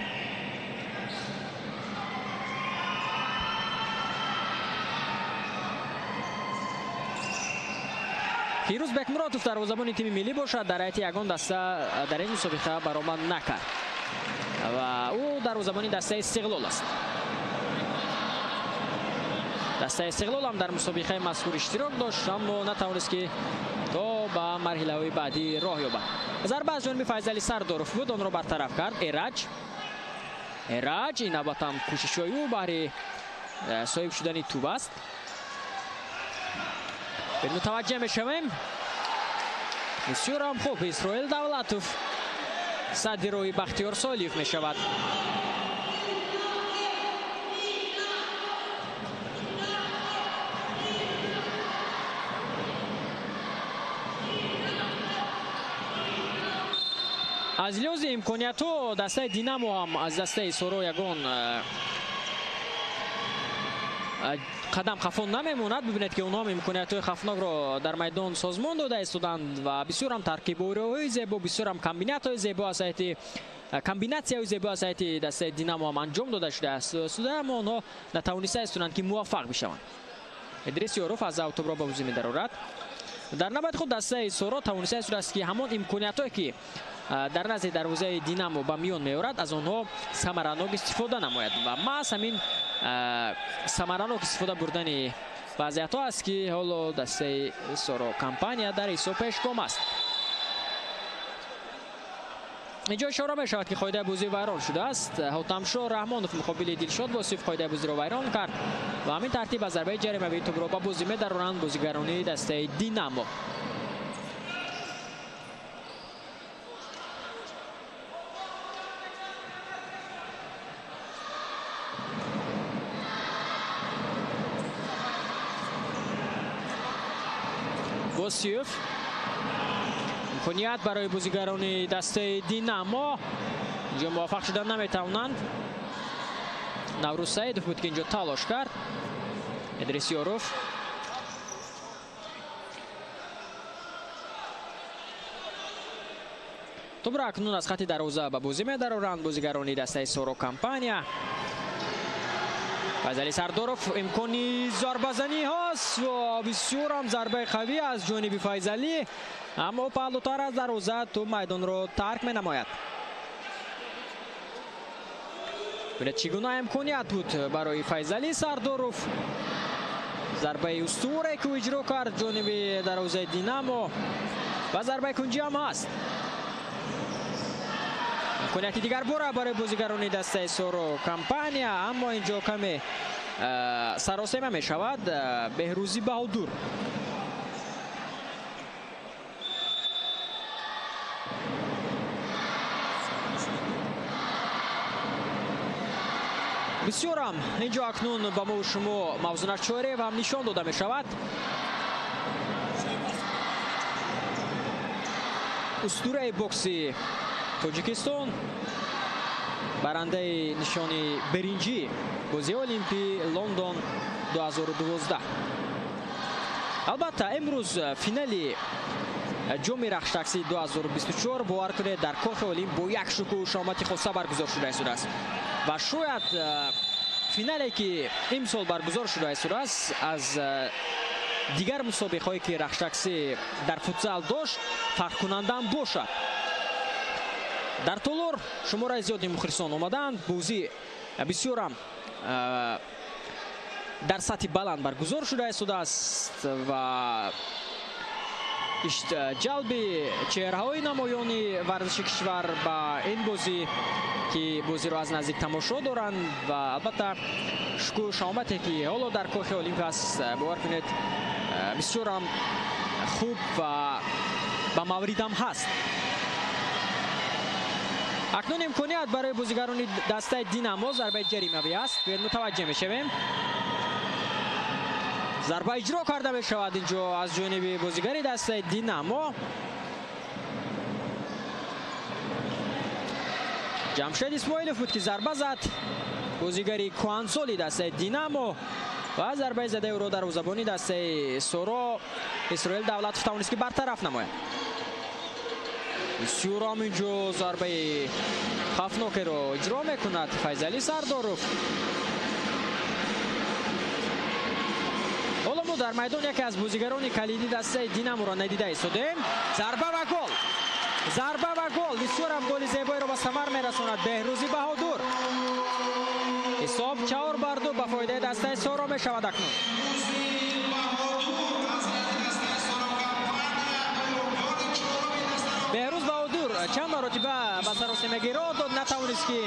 فیروز بکمراتوف دروازه‌بان تیم ملی باشد در حیط یگان دسته در این مسابقه برآمد نکرد و او دروازه‌بان دسته استقلال است. دسته استقلال هم در مسابقه مذکور اشتراک داشت اما نتوانست که تا با مرحله بعدی راه یابد. ضربه از جانب فیضعلی سرداروف بود، آن را برطرف کرد. ایرج این نوبت هم کوشش‌های او برای صاحب شدن توپ است. به متوجه میشویم بسیار هم خوب اسرائیل دولتوف صدر روی بختیار سالیف میشود. از لحاظ امکانیت ها دسته دینامو هم از دسته سورو یگان قدم خفان نمیموند. ببینید که اونها هم امکانیت های خفناک را در میدان سازمان داده ایستادند و بسیار هم ترکیب‌های زیبا، بسیار هم کامبینات های زیبا از سایت کامبیناسیون زیبا از سایت دسته دینامو هم انجام داده شده است. اما اونها نتوانسته ایستادند که موفق بشوند. ادریس یوروف از اوتوبرا با بازی می‌دارد. در نوبت خود دسته سورو توانسته است که همان امکانیت‌هایی که در نزد دروازه دینامو با میون میورد از آنها ثمراناک استفاده نماید و محض همین ثمراناک استفاده بردن وضعیت ها است که حالا دسته سورو کمپانیا در حساب پیشگام است. اینجا اشاره می شود که قاعده بازی ویران شده است. حاتمشاه رحمانوف مقابل دلشاد واسیف قاعده بازی را ویران کرد و همین ترتیب از ضربه جریمه به توپ را با بازی می‌دارند بازیگران دسته دینامو. واسیف امکانیت برای بازیگران دسته دینامو اینجا موفق شدن نمیتوانند. نوروز سعیدوف بود که اینجا تلاش کرد. ادریس یوروف توپ را اکنون از خط دروازه به بازی می‌دارند بازیگران دسته سورو کمپانیا. فیضعلی سرداروف امکانی ضربه‌زنی هست و بسیار هم ضربه قوی از جانب فیضعلی، اما پهلوتر از دروازه تو میدان رو ترک می‌نماید. ببینید چگونه امکانیت بود برای فیضعلی سرداروف. ضربه اسطوره که اجرا کرد جانب دروازه دینامو و ضربه کنجی هم هست. امکانیت دیگر برای بازیگران دسته سورو کمپانیا، اما اینجا کمی سراسیمه می شود. بهروزی بهادور بسیار هم اینجا اکنون با ما و شما موضوع چهره و هم نشان داده می شود. اسطوره بوکسی تاجیکستان، برنده نشانی برنجی بازی المپی لندن 2012. البته امروز فینالی جام رخشتکسی 2024 باور کنید در کاخ المپ با یک شکوه و شامتی خاصه برگزار شده است و شاید فینالی که امسال برگزار شده است از دیگر مسابقه هایی که رخشتکسی در فوتسال داشت فرق کننده باشد. در طولور شماره زیادی مخلصان آمدند. بازی بسیار هم در سطح بلند برگزار شده است و جلب چهره‌های نمایان ورزش کشور با این بازی که بازی را از نزدیک تماشا دارند و البته شکوه شامتی که حالا در کاخ المپ است باور کنید بسیار هم خوب و با مورد هم هست. اکنون امکانیت برای بازیگران دسته دینامو ضربه جریمه است. باید متوجه میشویم ضربه اجرا کرده می شود اینجا از جانب بازیگر دسته دینامو. جمشید اسماعیلوف بود که ضربه زد، بازیگری کوانسولی دسته دینامو و ضربه زده او را در زبانی دسته سورو اسرائیل دولتوف توانست که برطرف نماید. بسیار هم اینجا ضربه خفناک را اجرا میکند فیضعلی سرداروف. حالا ما در میدان یکی از بازیگران کلیدی دسته دینامو را ندیده ایستادیم. ضربه و گل، ضربه و گل، بسیار هم گل زیبایی را به ثمر میرساند بهروزی بهادور. حساب 4-2 به فایده دسته سورو می شود اکنون. چند مرتبه به سراسیمگی را داد، نتوانست که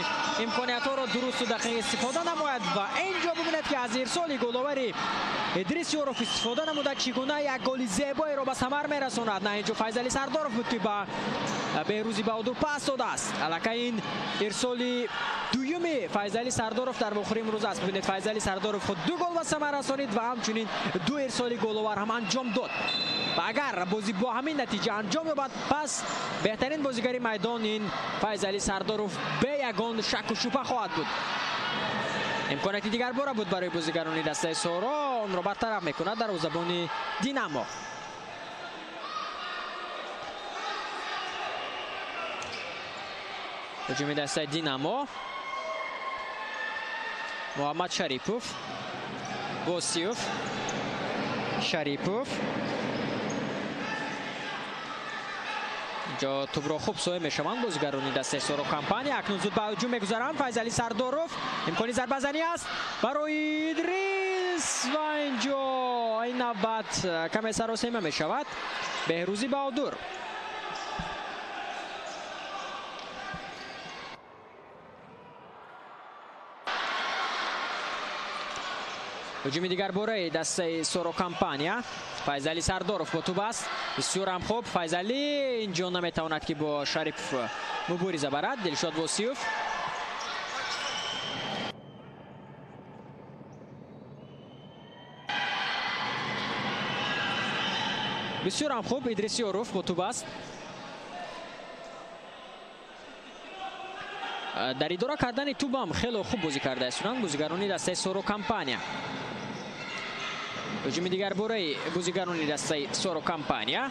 امکانیت‌ها را درست و دقیق استفاده نماید و اینجا ببینید که از ارسال گل‌آوری ادریس یوروف استفاده نموده چگونه یک گل زیبایی را به ثمر میرساند. نه اینجا فیضعلی سردارов بود که به بهروزی بهادر پاس داده است. البته این ارسال دومی فیضعلی سردارов در آخرین امروز است. ببینید فیضعلی سردارov خود دو گل به ثمر رسانید و همچنین دو ارسال گل‌آور هم انجام داد. و اگر بازی با همین نتیجه انجام یابد پس بهترین بازیگری میدان این فیضعلی سردارov به یگان شک و شبهه خواهد بود. امکانات دیگر باره بود برای بازیگران دسته سورا، اون را برطرف میکند در زبان دینامو. هجوم دسته دینامو، محمد شریپوف، وسیوف، شریپوف جا توپ را خوب سوی میشوند بازیگران دسته سورا کمپانی. اکنون زود به هجوم میگذارند فیضعلی سردارov، امکانی ضربه زنی است برای ادریس و اینجا این نوبت کمی سراسیمه میشود بهروزی بهادر. هجوم دیگر برای دسته سورا کمپانیا، فیضعلی سردارov با توپ است، بسیار هم خوب. فیضعلی اینجا نمیتواند که با شریف مبارزه برد. دلشاد وسیوف، بسیار هم خوب. ادریس یوروف با توپ است. در اداره کردن توپ هم خیلی خوب بازی کرده استند بازیگران دسته سورا کمپانیا. هجوم دیگر برای بازیگران دسته سورا کمپانیا،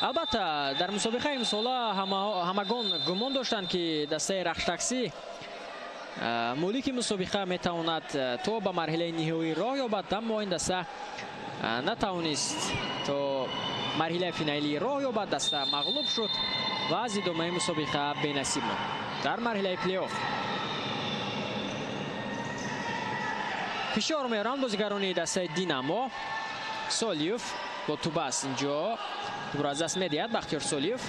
البته در مسابقه امسال همگان گمان داشتند که دسته رخشتکسی مالک مسابقه میتواند تا به مرحله نهایی راه یابد، اما این دسته نتوانست تا مرحله فینالی راه یابد. دسته مغلوب شد و از ادامه مسابقه بی‌نصیب ماند در مرحله پلی آف. فشار میارند بازیگران دسته دینامو. سولیوف با توپ است، اینجا توپ را از دست میدهد بختیار سولیوف.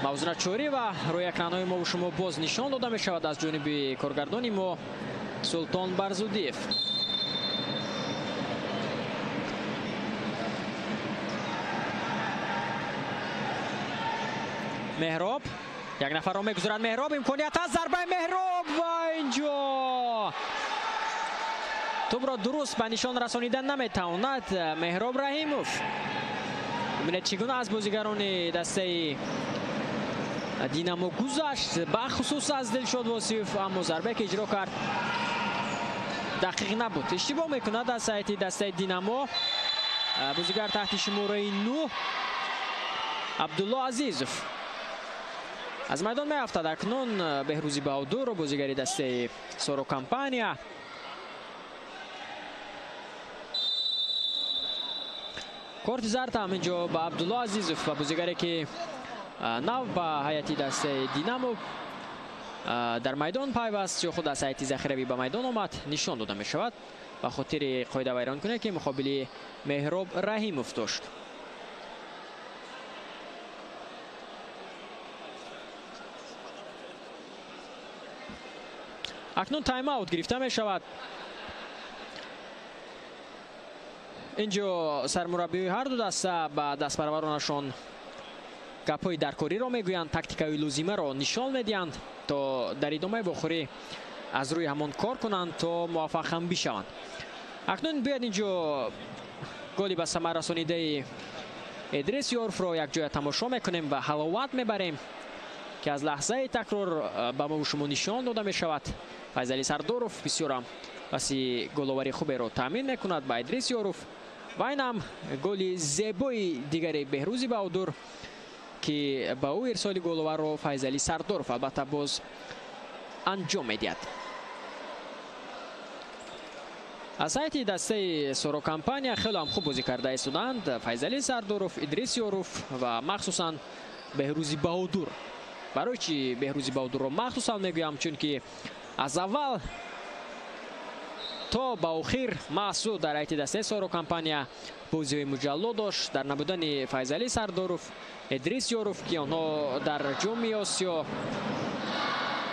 موضوع چوری و روی اکرانهای ما و شما باز نشان داده می شود از جانب کارگردان ما سلطان برزودیف. مهراب یک نفر را میگذارد. مهراب امکانیت از ضربه مهراب و اینجا توپ را درست به نشان رسانیدن نمیتواند مهراب رحیموف. ببینید چگونه از بازیگران دسته دینامو گذشت، بخصوص از دلشاد وسیوف، اما ضربه که اجرا کرد دقیق نبود. اشتباه میکند از سایت دسته دینامو بازیگر تحت شماره 9 عبدالله عزیزوف از میدان میافتد. اکنون بهروزی بهادر و بازیگری دسته سورا کمپانیا. کارت زرد هم اینجا به عبدالله عزیزوف و بازیگری که نو به هیئت دسته دینامو در میدان پیوست، جو خود از هیئت ذخیروی به میدان آمد نشان داده می شود به خاطر قاعده ویران کنه که مقابل مهراب رحیموف داشت. اکنون تایم اوت گرفته می شود. اینجا سرمربی هر دو دسته به دست پرورانشان گپ‌های درکاری را میگویند، تاکتیکای لازمه را نشان میدهند تا در ادامه بخوری از روی همان کار کنند تا موفق هم بشوند. اکنون بیاید اینجا گلی به ثمر رسانیده ادریس یوروف را یک جای تماشا میکنیم و حلاوت میبریم که از لحظه تکرار به ما و شما نشان داده می شود. فیضعلی سردارov بسیار هم پسی گل‌آوری خوبی را تامین میکند به ادریس یوروف و این هم گل زیبای دیگری بهروزی بهادر که با او ارسال گل‌آور را فیضعلی سردارov البته باز انجام میدهد. از سایت دسته سورا کمپانیا خیلی هم خوب بازی کرده استودند فیضعلی سردارov، ادریس یوروف و مخصوصا بهروزی بهادر. برای چی بهروزی بهادر را مخصوصا میگویم؟ چون که از اول то ба охир Масуд дар ҳайати дастаи Соро компания бозиҳои муҷалло дошт дар набудани Файзалӣ Сардоров, Идрис Ёров ки онҳо дар ҷоми Осиё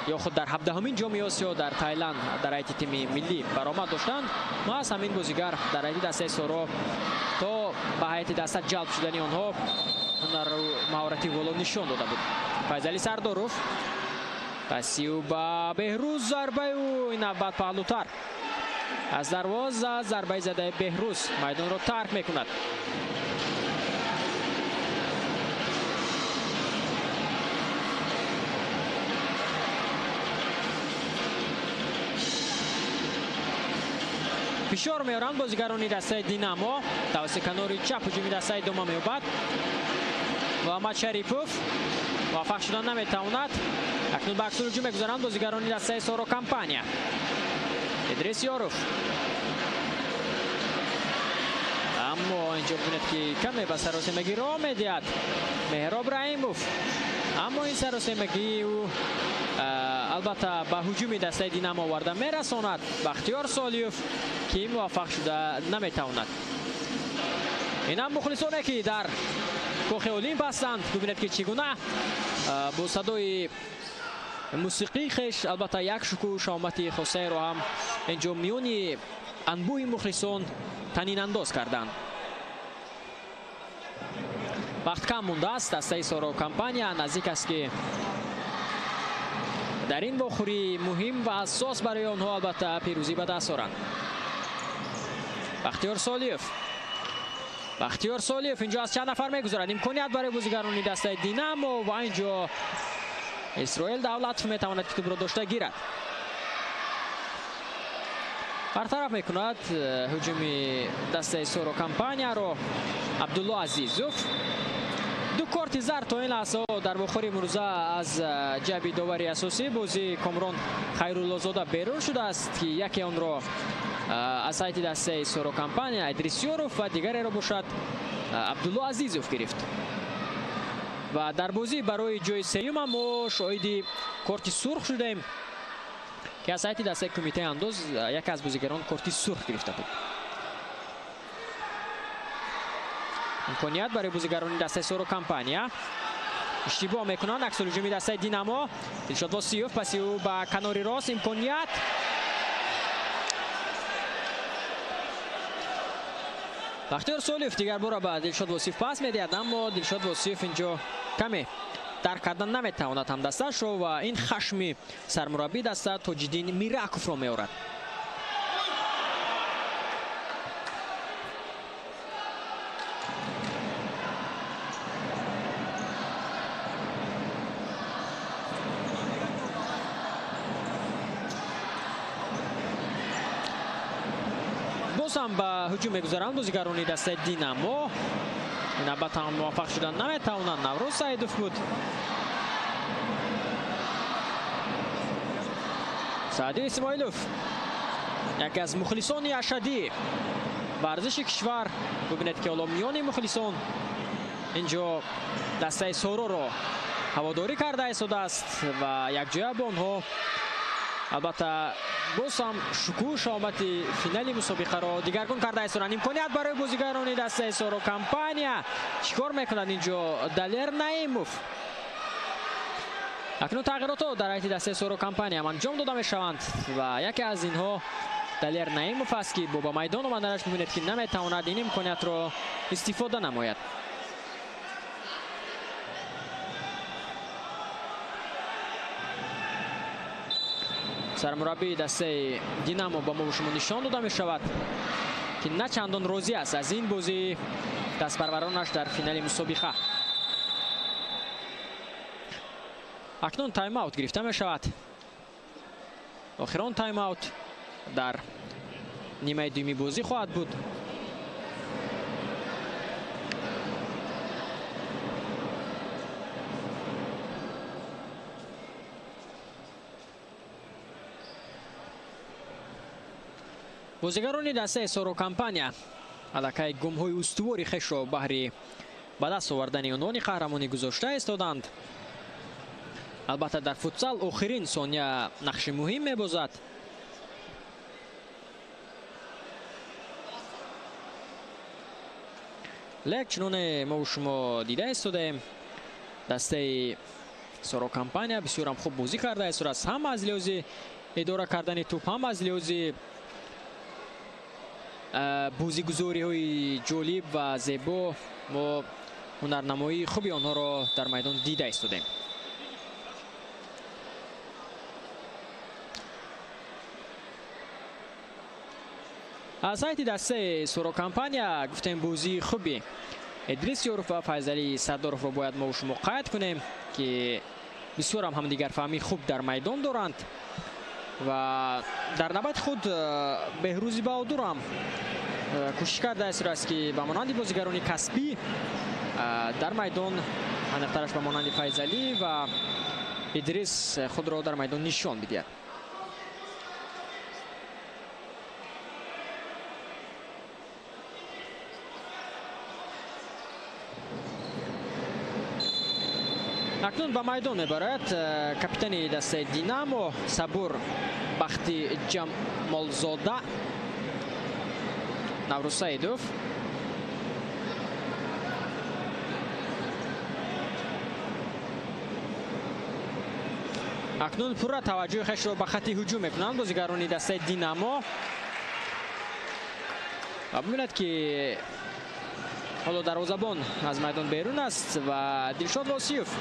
ё худ дар 17-умин ҷоми Осиё дар Тайланд дар ҳайати тими миллӣ баромад доштанд. Маҳз ҳамин бозигар дар ҳайати дастаи Соро то ба ҳайати даста ҷалб шудани онҳо ҳунару маҳорати воло нишон дода буд. Файзалӣ Сардоров пасиу ба Беҳрӯз зарбаю ин навбат паҳлӯтар аз дарвоза зарбаи задаи Беҳрӯз майдонро тарк мекунад. фишор меоранд бозигарони дастаи Динамо тавассути канори чап ҳуҷуми дастаи дома меёбад. Муҳаммад Шарипов муваффақ шудан наметавонад. акнун ба аксур ҳуҷум мегузаранд бозигарони дастаи Соро компания. Идрис Ёров аммо инҷо бинед ки каме ба саросемагӣ роҳ медиҳад Меҳроб Раимов, аммо ин саросемагӣ ӯ албатта ба ҳуҷуми дастаи Динамо оварда мерасонад. Бахтиёр Солиев ки муваффақ шуда наметавонад. инам мухлисоне ки дар кохи Олимп ҳастанд. бубинед ки чӣ гуна бо садои мусиқии хеш албатта як шукӯҳ шаомати хосаеро ҳам инҷо миёни анбӯҳи мухлисон танинандоз карданд. вақт кам мондааст. дастаи Соро компания наздик аст ки дар ин вохӯрӣ муҳим ва ҳассос барои онҳо албатта пирӯзӣ ба даст оранд. Бахтиёр Солиев инҷо аз чанд нафар мегузарад. имконият барои бозигарони дастаи Динамо ва инҷо Исроил Давлатов метавонад ки тӯбро дошта гирад. бартараф мекунад ҳуҷуми дастаи Соро компанияро Абдулло Азизов. ду корти зар то ин лаҳза дар вохӯри имрӯза аз ҷайби довари асосии бозӣ Комрон Хайруллозода берун шудааст ки яке онро аз ҳайати дастаи Соро компания Идрис Ёров ва дигареро бошад Абдулло Азизов гирифт. ва дар бозӣ барои ҷои сеюма мо шоҳиди корти сурх шудаем ки аз ҳайати дастаи кумитаи андоз яке аз бозигарон корти сурх гирифта буд. имконият барои бозигарони дастаи Соро компания. иштибоҳ мекунанд аксур ҳуҷуми дастаи Динамо. Дилшод Восиев паси ӯ ба канори рост. имконият Бахтиёр Солиев дигар бора ба Дилшод Восиев пас медиҳад, аммо Дилшод Восиев инҷо каме дарк кардан наметавонад ҳамдасташро ва ин хашми сармураббии даста Тоҷиддин Мираковро меорад. бозам ба ҳуҷум мегузаранд бозигарони дастаи Динамо. ин албатта муваффақ шудан наметавонанд. Наврӯз Саидов буд. Саъди Исмоилов яке аз мухлисони ашадӣ варзиши кишвар. бубинед ки ҳоло миёни мухлисон инҷо дастаи Сороро ҳаводорӣ карда истодааст ва якҷоя бо онҳо албатта боз ҳам шукӯҳ шаомати финали мусобиқаро дигаргун карда исторанд. имконият барои бозигарони дастаи Соро компания. чикор мекунад инҷо Далер Наимов. акнун тағйиротҳо дар ҳайати дастаи Соро компания анҷом дода мешаванд ва яке аз инҳо Далер Наимов аст ки бо ба майдон омаданаш бибинед ки наметавонад ин имкониятро истифода намояд. сармураббии дастаи Динамо ба мо шумо нишон дода мешавад ки на чандон розӣ аст аз ин бозӣ дастпарваронаш дар финали мусобиқа. акнун тайм-аут гирифта мешавад. охирон тайм-аут дар нимаи дуюми бозӣ хоҳад буд. бозигарони дастаи Соро компания аллакай гумҳои устувори хешро баҳри ба даст овардани унвони қаҳрамонӣ гузошта истоданд. албатта дар футсал охирин сония нақши муҳим мебозад. لک چنون ما و شما دیده استودیم دسته سورو کمپانیا بسیار هم خوب بازی کرده است، هم از لحاظ اداره کردن توپ هم از لحاظ بازیگزاری های جالب و زیبا ما هنرنمایی خوبی آنها را در میدان دیده استودیم. از سایت دسته سورو کمپانیا گفتیم بازی خوبی ادریس یوروف و فیضعلی سرداروف را باید ما و شما قید کنیم که بسیار هم دیگر فهمی خوب در میدان دارند و در نوبت خود بهروزی بهادر هم کوشش کرده است که به مانند بازیگران کسبی در میدان انقدرش به مانند فیضعلی و ادریس خود را در میدان نشان بدهد. اکنون به میدان میبرد کاپیتان دسته دینامو صبور بختی جمالزاده نوروز سعیدوف. اکنون پورا توجه خش را به خط هجوم میکنند بازیگران دسته دینامو و ببیند که حالا دروازه‌بان از میدان بیرون است و دلشاد واسیوف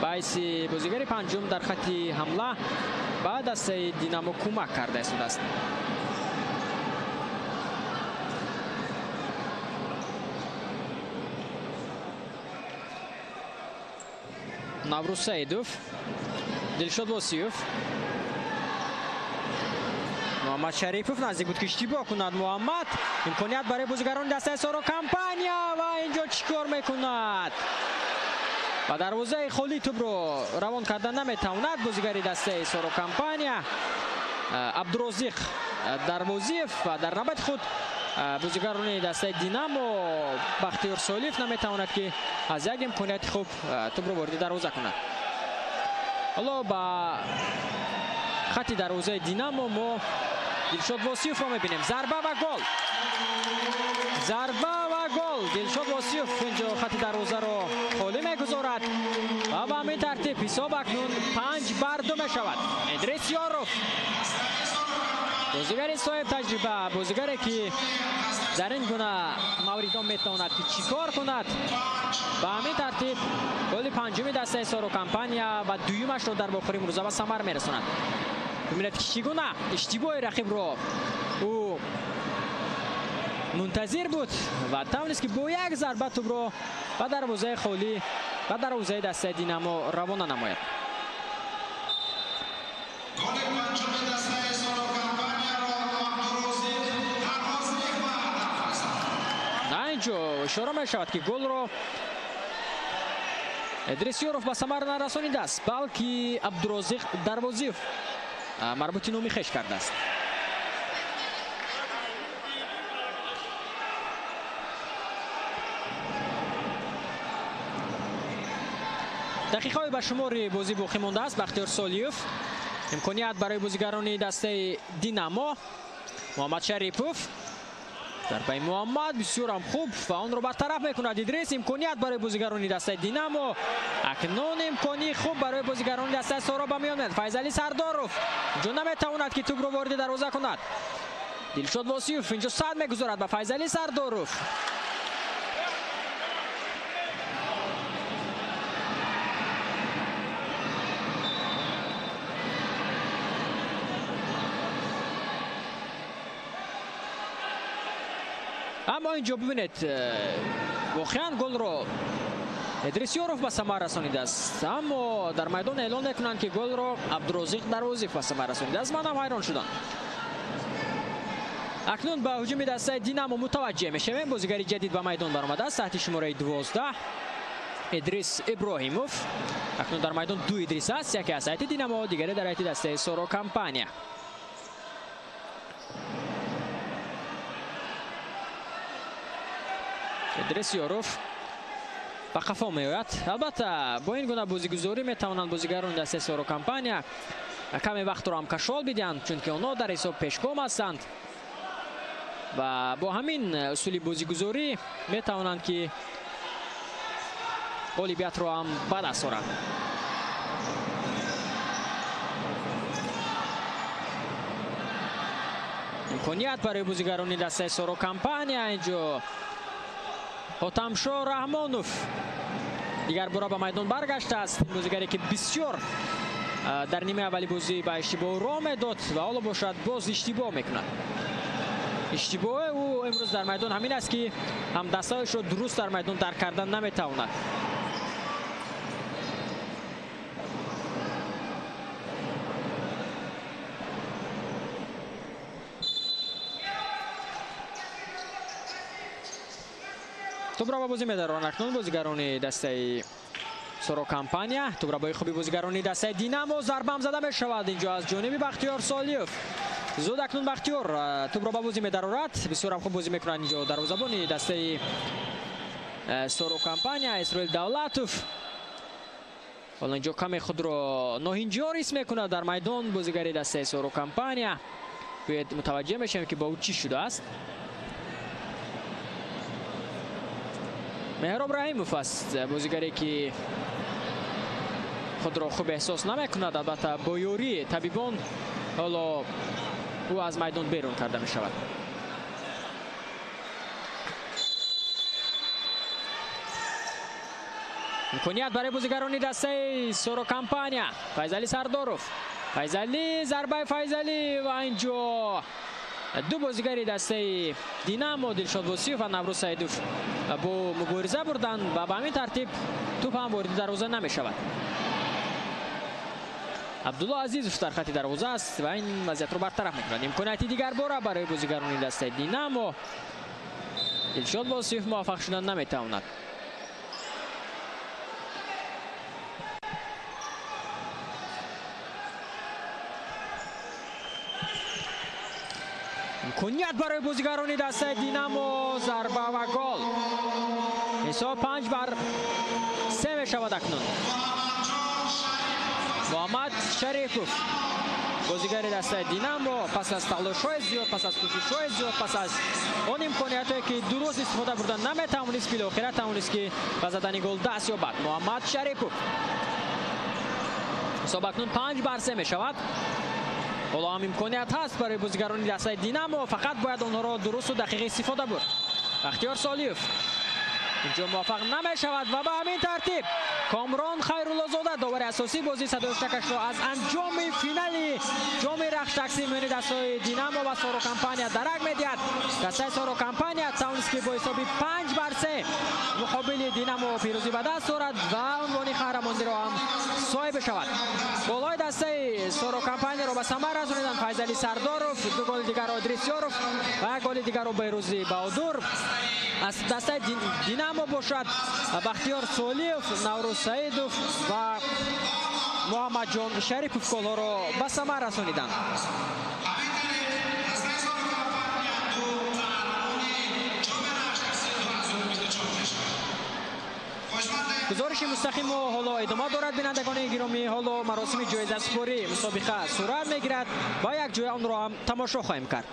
باعث بازیگر پنجم در خط حمله بعد از دینامو کمک کرده است. نوروز سعیدوف، دلشاد واسیوف، محمد شریفوف نزدیک بود که اشتباه کند. محمد امکانیت برای بازیگران دسته سورو کمپانیا و اینجا چیکار میکند و دروازه خالی توپ رو روان کردن نمیتواند بازیگری دسته سورو کمپانیا عبدالرزاق دروازیف و در نوبت خود بازیگران دسته دینامو بختیار سالیف نمیتواند که از یک امکانیت خوب توپ رو وارد دروازه کند. حالا با خط دروازه دینامو ما دلشاد واسیوف رو میبینیم. ضربه و گل، ضربه و گل. دلشاد واسیوف اینجا خط دروازه رو خالی میگذارد و به همین ترتیب حساب اکنون 5-2 میشود. ادریس یوروف بازیگر صاحب تجربه، بازیگری که در این گونه موردها میتواند که چیکار کند. به همین ترتیب گل پنجم دسته سورو کمپانیا و دویمش رو در آخرین روزها به ثمر میرساند. ببینید که چگونه اشتباه رقیب رو او منتظر بود و توانست که با یک ضربه توپ رو و دروازه خالی و دروازه دسته دینامو روانه نماید. اینجا اشاره می شود که گل رو ادریس یوروف به ثمر نرسانیده است بلکه عبدالرزاق دروازیف مربوطی نومی خش کرده است. دقیقه به شمار بازی باقی مانده است. بختیار سالیوف امکانیت برای بازیگران دسته دینامو. محمد شریفوف ضربه محمد بسیار هم خوب و آن رو برطرف میکند. ادریس امکانیت برای بازیگران دسته دینامو. اکنون امکانی خوب برای بازیگران دسته سورو به میان میاد. فیضعلی سرداروف اینجا نمیتواند که توپ رو وارد دروازه کند. دلشاد واسیوف اینجا صد میگذارد به فیضعلی سرداروف. اما اینجا ببینید واقعا گل رو ادریس یوروف به ثمر رسانیده است، اما در میدان اعلان میکنند که گل رو عبدالرزاق دروازیف به ثمر رسانیده است. من هم حیران شدم. اکنون به هجوم دسته دینامو متوجه میشویم. بازیگری جدید به میدان برآمده است تحت شماره 12 ادریس ابراهیموف. اکنون در میدان دو ادریس است، یکی از هیئت دینامو، دیگری در هیئت دسته سورو کمپانیا. ادریس یوروف به قفا میآید. البته با این گونه بازیگزاری میتوانند بازیگران دسته سورو کمپانیا کمی وقت را هم کشال بدهند، چون که آنها در حساب پیشگام هستند و با همین اصول بازیگذاری میتوانند که غالبیت رو هم به دست آورند. امکانیت برای بازیگران دسته سورو کمپانیا. اینجا حاتمشاه رحمانوف دیگر بار به میدان برگشته است. بازیگری که بسیار در نیمه اولی بازی به اشتباه راه میداد و حالا باشد باز اشتباه میکند. اشتباه او امروز در میدان همین است که هم دستایش رو درست در میدان درک کردن نمیتواند. توپ را به بازی می‌دارند اکنون بازیگران دسته سورو کمپانیا. توپ را با خوبی بازیگران دسته دینامو ضربه هم زده می‌شود اینجا از جانب بختیار سالیوف. زود اکنون بختیار توپ را به بازی می‌دارد. بسیار هم خوب بازی می‌کند اینجا دروازه‌بان دسته سورو کمپانیا اسرائیل دولتوف. حالا اینجا کمی خود را ناهنجاریس می‌کند در میدان بازیگر دسته سورو کمپانیا. باید متوجه میشیم که با او چی شده است. مهراب رحیموف است بازیگری که خود را خوب احساس نمیکند. البته با یاری طبیبان حالا او از میدان بیرون کرده می شود. امکانیت برای بازیگران دسته سورو کمپانیا. فیضعلی سرداروف. فیضعلی ضربه فیضعلی و اینجا دو بازیگری دسته دینامو دلشاد واسیف و نوروز سعیدوف با مبارزه بردن و به همین ترتیب توپ هم وارد دروازه نمی شود. عبدالله عزیزوف در خط دروازه است و این وضعیت رو برطرف می‌کند. امکانیتی دیگر باره برای بازیگران دسته دینامو. دلشاد واسیف موفق شدن نمیتواند. امکانیت برای بازیگران دسته دینامو ضربه و گل. حساب 5-3 می شود اکنون. محمد شریفوف بازیگر دسته دینامو پس از تلاش‌های زیاد، پس از کوشش‌های زیاد، پس از اون امکانیاتی که درست استفاده بردن نمیتوانست که بالاخره توانست که به زدن گل دست یابد. محمد شریفوف. حساب اکنون 5-3 می شود. حالا هم امکانیت هست برای بازیگران دسته دینامو، فقط باید آنها را درست و دقیق استفاده برد. بختیار سالیوف اینجا موفق نمی شود و به همین ترتیب کامران خیرالله زاده داور اساسی بازی صدایشتکش را از انجام فینالی جام رخش تقسیم میان دستای دینامو و سورو کمپانیا درک میدهد. دسته سورو کمپانیا توانست که با حساب 5-3 مقابل دینامو پیروزی به دست آورد و عنوان قهرمانی را هم صاحب شود. گل‌های دسته سورو کمپانیا را به ثمر رسانیدند فیضعلی سرداروف، دو گل دیگر ادریس یاروف و یک گل دیگر بیروزی بهادر. از دسته دینامو باشد بختیار سالیوف، نوروز سعیدوف و محمد جان شریفوف گل‌ها را به ثمر رسانیدند. گزارش مستقیم و حالا ادامه دارد. بینندگان گرامی، حالا مراسم جایزه سپاری مسابقه صورت میگیرد و یک جای آن را هم تماشا خواهیم کرد.